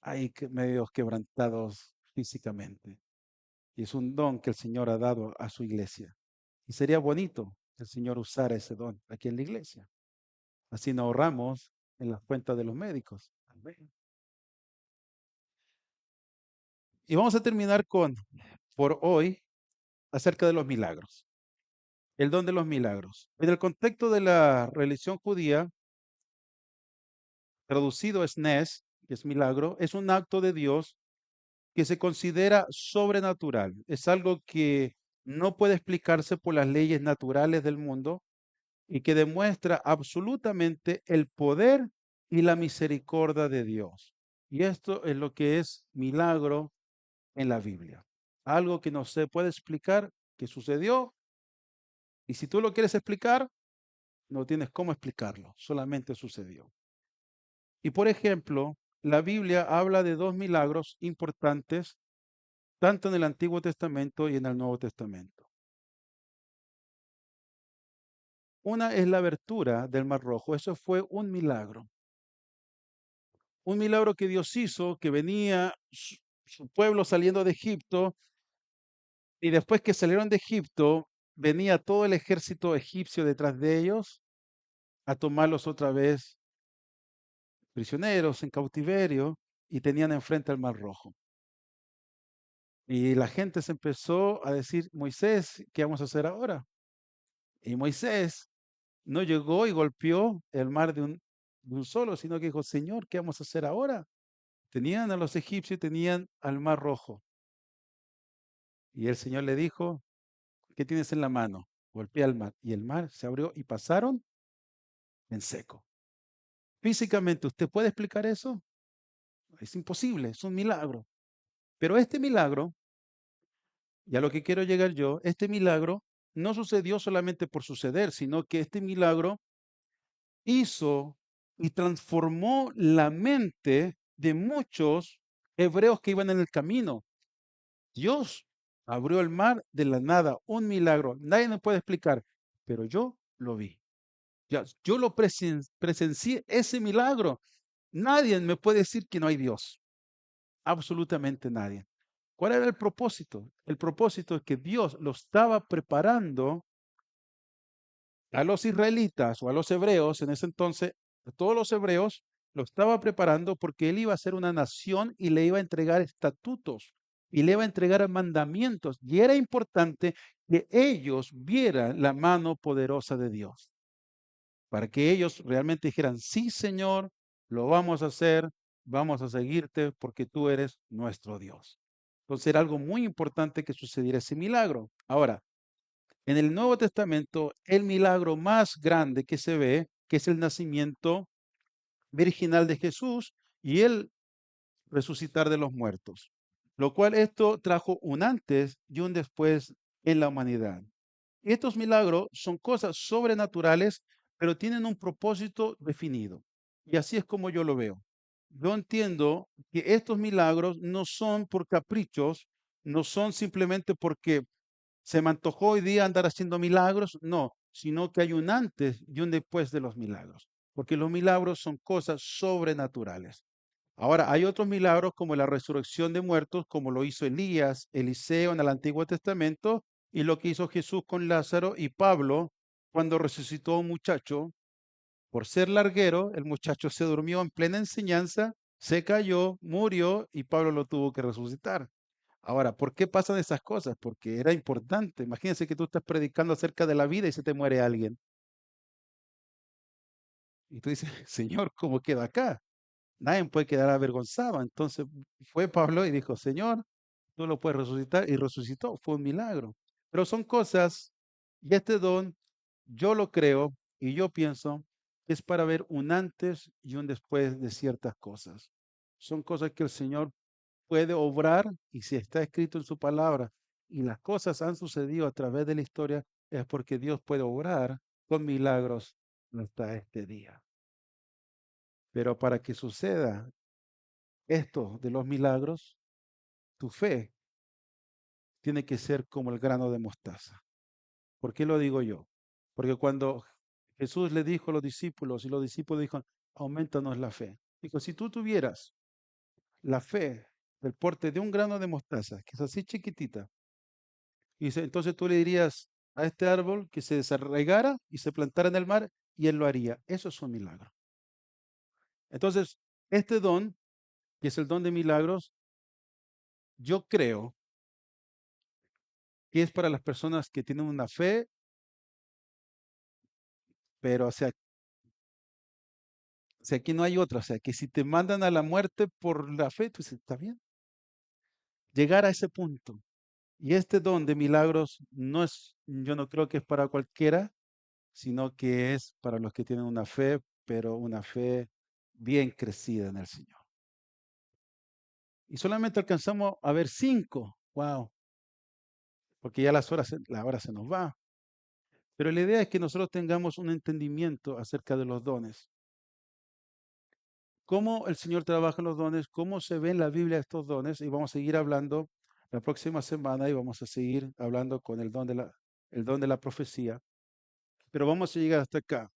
ahí medios quebrantados físicamente. Y es un don que el Señor ha dado a su iglesia. Y sería bonito que el Señor usara ese don aquí en la iglesia. Así nos ahorramos en las cuentas de los médicos. Amén. Y vamos a terminar con, por hoy, acerca de los milagros. El don de los milagros. En el contexto de la religión judía, traducido es Nes, que es milagro, es un acto de Dios que se considera sobrenatural. Es algo que no puede explicarse por las leyes naturales del mundo y que demuestra absolutamente el poder y la misericordia de Dios. Y esto es lo que es milagro en la Biblia. Algo que no se puede explicar, que sucedió, y si tú lo quieres explicar, no tienes cómo explicarlo, solamente sucedió. Y por ejemplo, la Biblia habla de dos milagros importantes, tanto en el Antiguo Testamento y en el Nuevo Testamento. Una es la abertura del Mar Rojo, eso fue un milagro que Dios hizo, que venía su pueblo saliendo de Egipto, y después que salieron de Egipto, venía todo el ejército egipcio detrás de ellos a tomarlos otra vez prisioneros en cautiverio y tenían enfrente al Mar Rojo. Y la gente se empezó a decir, Moisés, ¿qué vamos a hacer ahora? Y Moisés no llegó y golpeó el mar de un solo, sino que dijo, Señor, ¿qué vamos a hacer ahora? Tenían a los egipcios y tenían al Mar Rojo. Y el Señor le dijo, ¿qué tienes en la mano? Golpea el mar. Y el mar se abrió y pasaron en seco. Físicamente, ¿usted puede explicar eso? Es imposible, es un milagro. Pero este milagro, y a lo que quiero llegar yo, este milagro no sucedió solamente por suceder, sino que este milagro hizo y transformó la mente de muchos hebreos que iban en el camino. Dios abrió el mar de la nada, un milagro. Nadie me puede explicar, pero yo lo vi. Yo lo presencié, ese milagro. Nadie me puede decir que no hay Dios. Absolutamente nadie. ¿Cuál era el propósito? El propósito es que Dios lo estaba preparando a los israelitas o a los hebreos en ese entonces, a todos los hebreos, lo estaba preparando porque él iba a ser una nación y le iba a entregar estatutos y le iba a entregar mandamientos. Y era importante que ellos vieran la mano poderosa de Dios, para que ellos realmente dijeran, sí, Señor, lo vamos a hacer, vamos a seguirte porque tú eres nuestro Dios. Entonces era algo muy importante que sucediera ese milagro. Ahora, en el Nuevo Testamento, el milagro más grande que se ve, que es el nacimiento virginal de Jesús y el resucitar de los muertos, lo cual esto trajo un antes y un después en la humanidad. Estos milagros son cosas sobrenaturales, pero tienen un propósito definido. Y así es como yo lo veo. Yo entiendo que estos milagros no son por caprichos, no son simplemente porque se me antojó hoy día andar haciendo milagros, no, sino que hay un antes y un después de los milagros, porque los milagros son cosas sobrenaturales. Ahora, hay otros milagros como la resurrección de muertos, como lo hizo Elías, Eliseo en el Antiguo Testamento, y lo que hizo Jesús con Lázaro y Pablo cuando resucitó a un muchacho. Por ser larguero, el muchacho se durmió en plena enseñanza, se cayó, murió y Pablo lo tuvo que resucitar. Ahora, ¿por qué pasan esas cosas? Porque era importante. Imagínense que tú estás predicando acerca de la vida y se te muere alguien. Y tú dices, Señor, ¿cómo quedo acá? Nadie puede quedar avergonzado. Entonces fue Pablo y dijo, Señor, tú lo puedes resucitar. Y resucitó. Fue un milagro. Pero son cosas, y este don, yo lo creo y yo pienso que es para ver un antes y un después de ciertas cosas. Son cosas que el Señor puede obrar y si está escrito en su palabra y las cosas han sucedido a través de la historia, es porque Dios puede obrar con milagros hasta este día. Pero para que suceda esto de los milagros, tu fe tiene que ser como el grano de mostaza. ¿Por qué lo digo yo? Porque cuando Jesús le dijo a los discípulos y los discípulos dijeron, aumentanos la fe. Dijo, si tú tuvieras la fe del porte de un grano de mostaza, que es así chiquitita, y dice, entonces tú le dirías a este árbol que se desarraigara y se plantara en el mar y él lo haría. Eso es un milagro. Entonces, este don, que es el don de milagros, yo creo que es para las personas que tienen una fe, pero o sea, aquí no hay otra. O sea, que si te mandan a la muerte por la fe, tú dices, está bien. Llegar a ese punto. Y este don de milagros no es, yo no creo que es para cualquiera, sino que es para los que tienen una fe, pero una fe bien crecida en el Señor. Y solamente alcanzamos a ver 5. Wow, porque ya la hora se nos va. Pero la idea es que nosotros tengamos un entendimiento acerca de los dones. Cómo el Señor trabaja en los dones, cómo se ve en la Biblia estos dones, y vamos a seguir hablando la próxima semana y vamos a seguir hablando con el don de la profecía. Pero vamos a llegar hasta acá.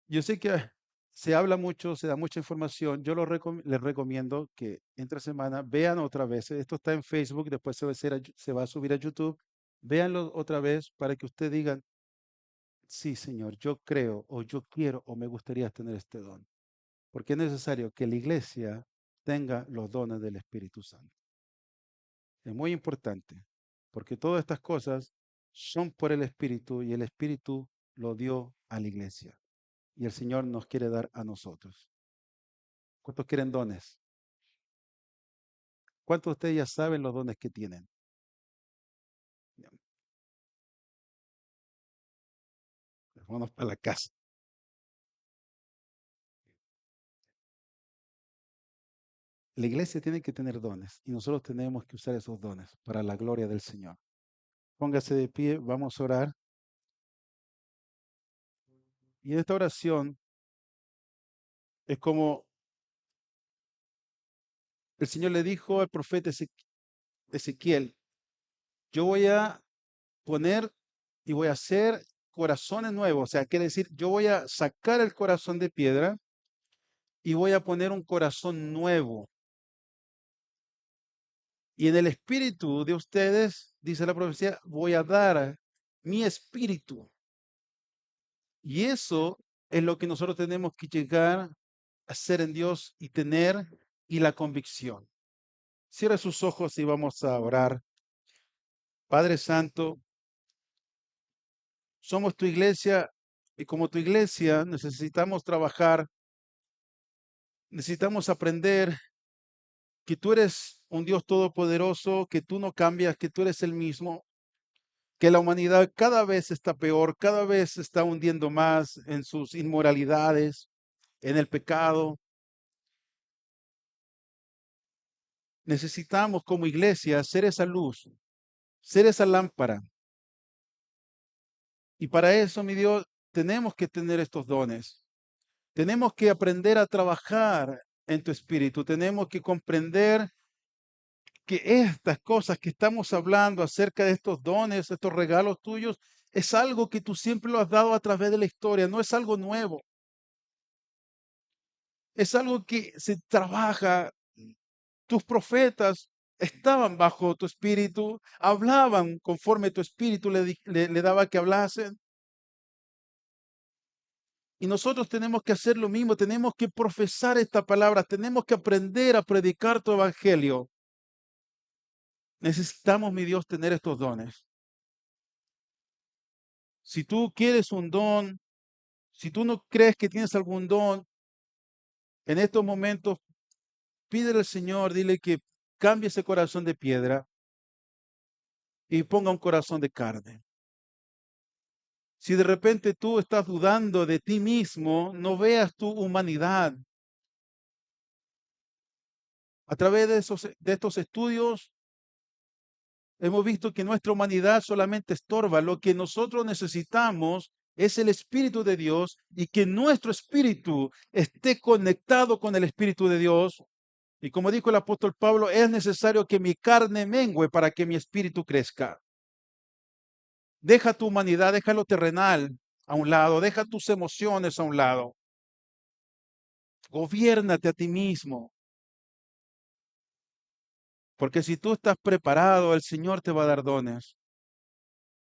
Yo sé que se habla mucho, se da mucha información. Yo les recomiendo que entre semana vean otra vez. Esto está en Facebook, después se va a subir a YouTube. Véanlo otra vez para que ustedes digan, sí, Señor, yo creo o yo quiero o me gustaría tener este don. Porque es necesario que la iglesia tenga los dones del Espíritu Santo. Es muy importante, porque todas estas cosas son por el Espíritu y el Espíritu lo dio a la iglesia. Y el Señor nos quiere dar a nosotros. ¿Cuántos quieren dones? ¿Cuántos de ustedes ya saben los dones que tienen? Ya, vámonos para la casa. La iglesia tiene que tener dones y nosotros tenemos que usar esos dones para la gloria del Señor. Póngase de pie, vamos a orar. Y en esta oración es como el Señor le dijo al profeta Ezequiel, yo voy a poner y voy a hacer corazones nuevos. O sea, quiere decir, yo voy a sacar el corazón de piedra y voy a poner un corazón nuevo. Y en el espíritu de ustedes, dice la profecía, voy a dar mi espíritu. Y eso es lo que nosotros tenemos que llegar a hacer en Dios y tener y la convicción. Cierra sus ojos y vamos a orar. Padre Santo, somos tu iglesia y como tu iglesia necesitamos trabajar, necesitamos aprender que tú eres un Dios todopoderoso, que tú no cambias, que tú eres el mismo, que la humanidad cada vez está peor, cada vez se está hundiendo más en sus inmoralidades, en el pecado. Necesitamos como iglesia ser esa luz, ser esa lámpara. Y para eso, mi Dios, tenemos que tener estos dones. Tenemos que aprender a trabajar en tu espíritu. Tenemos que comprender que estas cosas que estamos hablando acerca de estos dones, estos regalos tuyos, es algo que tú siempre lo has dado a través de la historia, no es algo nuevo. Es algo que se trabaja. Tus profetas estaban bajo tu espíritu, hablaban conforme tu espíritu le daba que hablasen. Y nosotros tenemos que hacer lo mismo, tenemos que profesar esta palabra, tenemos que aprender a predicar tu evangelio. Necesitamos, mi Dios, tener estos dones. Si tú quieres un don, si tú no crees que tienes algún don, en estos momentos pídele al Señor, dile que cambie ese corazón de piedra y ponga un corazón de carne. Si de repente tú estás dudando de ti mismo, no veas tu humanidad. A través de estos estudios hemos visto que nuestra humanidad solamente estorba. Lo que nosotros necesitamos es el Espíritu de Dios y que nuestro espíritu esté conectado con el Espíritu de Dios. Y como dijo el apóstol Pablo, es necesario que mi carne mengüe para que mi espíritu crezca. Deja tu humanidad, deja lo terrenal a un lado, deja tus emociones a un lado. Gobiérnate a ti mismo. Porque si tú estás preparado, el Señor te va a dar dones.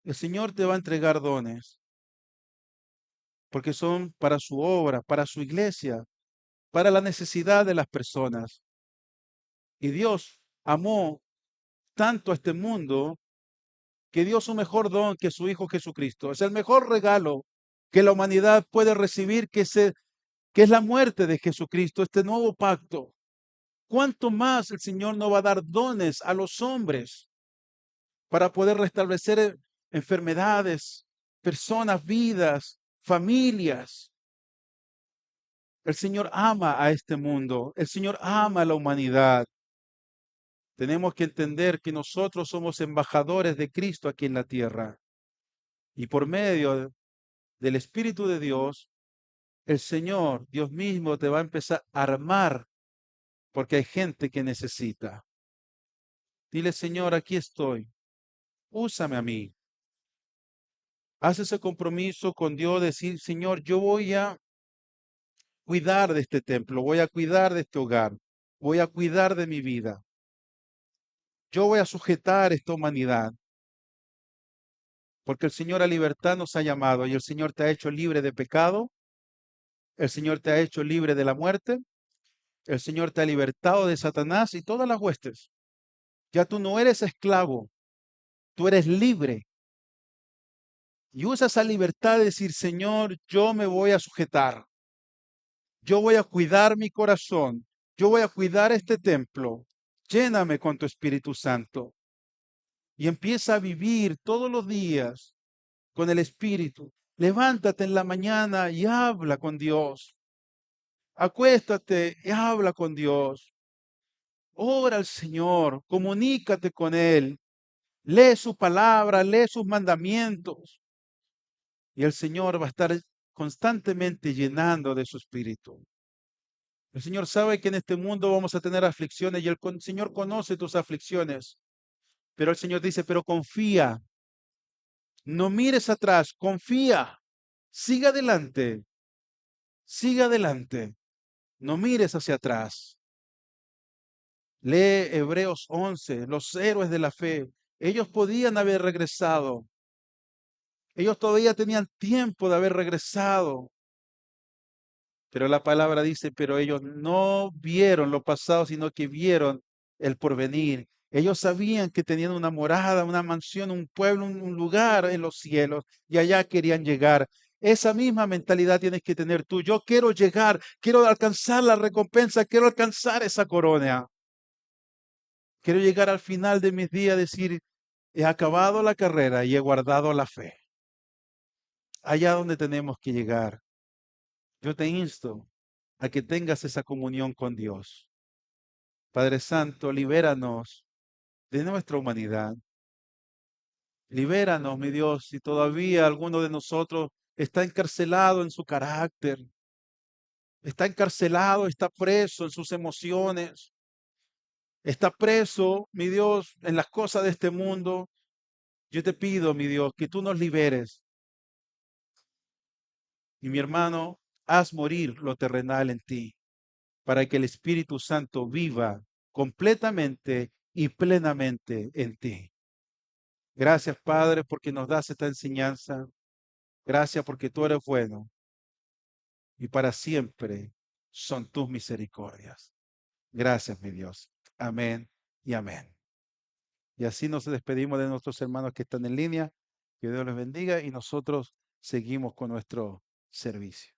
El Señor te va a entregar dones. Porque son para su obra, para su iglesia, para la necesidad de las personas. Y Dios amó tanto a este mundo que dio su mejor don, que es su Hijo Jesucristo. Es el mejor regalo que la humanidad puede recibir, que es la muerte de Jesucristo, este nuevo pacto. ¿Cuánto más el Señor no va a dar dones a los hombres para poder restablecer enfermedades, personas, vidas, familias? El Señor ama a este mundo, el Señor ama a la humanidad. Tenemos que entender que nosotros somos embajadores de Cristo aquí en la tierra. Y por medio del Espíritu de Dios, el Señor, Dios mismo, te va a empezar a armar porque hay gente que necesita. Dile, Señor, aquí estoy. Úsame a mí. Haz ese compromiso con Dios, decir, Señor, yo voy a cuidar de este templo, voy a cuidar de este hogar, voy a cuidar de mi vida. Yo voy a sujetar esta humanidad, porque el Señor a libertad nos ha llamado y el Señor te ha hecho libre de pecado, el Señor te ha hecho libre de la muerte, el Señor te ha libertado de Satanás y todas las huestes. Ya tú no eres esclavo, tú eres libre. Y usa esa libertad de decir, Señor, yo me voy a sujetar, yo voy a cuidar mi corazón, yo voy a cuidar este templo. Lléname con tu Espíritu Santo y empieza a vivir todos los días con el Espíritu. Levántate en la mañana y habla con Dios. Acuéstate y habla con Dios. Ora al Señor, comunícate con Él. Lee su palabra, lee sus mandamientos. Y el Señor va a estar constantemente llenando de su Espíritu. El Señor sabe que en este mundo vamos a tener aflicciones y el Señor conoce tus aflicciones. Pero el Señor dice, pero confía, no mires atrás, confía, siga adelante, siga adelante, no mires hacia atrás. Lee Hebreos 11, los héroes de la fe. Ellos podían haber regresado. Ellos todavía tenían tiempo de haber regresado. Pero la palabra dice, pero ellos no vieron lo pasado, sino que vieron el porvenir. Ellos sabían que tenían una morada, una mansión, un pueblo, un lugar en los cielos y allá querían llegar. Esa misma mentalidad tienes que tener tú. Yo quiero llegar, quiero alcanzar la recompensa, quiero alcanzar esa corona. Quiero llegar al final de mis días, decir, he acabado la carrera y he guardado la fe. Allá donde tenemos que llegar. Yo te insto a que tengas esa comunión con Dios. Padre Santo, libéranos de nuestra humanidad. Libéranos, mi Dios, si todavía alguno de nosotros está encarcelado en su carácter, está encarcelado, está preso en sus emociones, está preso, mi Dios, en las cosas de este mundo. Yo te pido, mi Dios, que tú nos liberes. Y mi hermano, haz morir lo terrenal en ti, para que el Espíritu Santo viva completamente y plenamente en ti. Gracias, Padre, porque nos das esta enseñanza. Gracias porque tú eres bueno y para siempre son tus misericordias. Gracias, mi Dios. Amén y amén. Y así nos despedimos de nuestros hermanos que están en línea. Que Dios les bendiga y nosotros seguimos con nuestro servicio.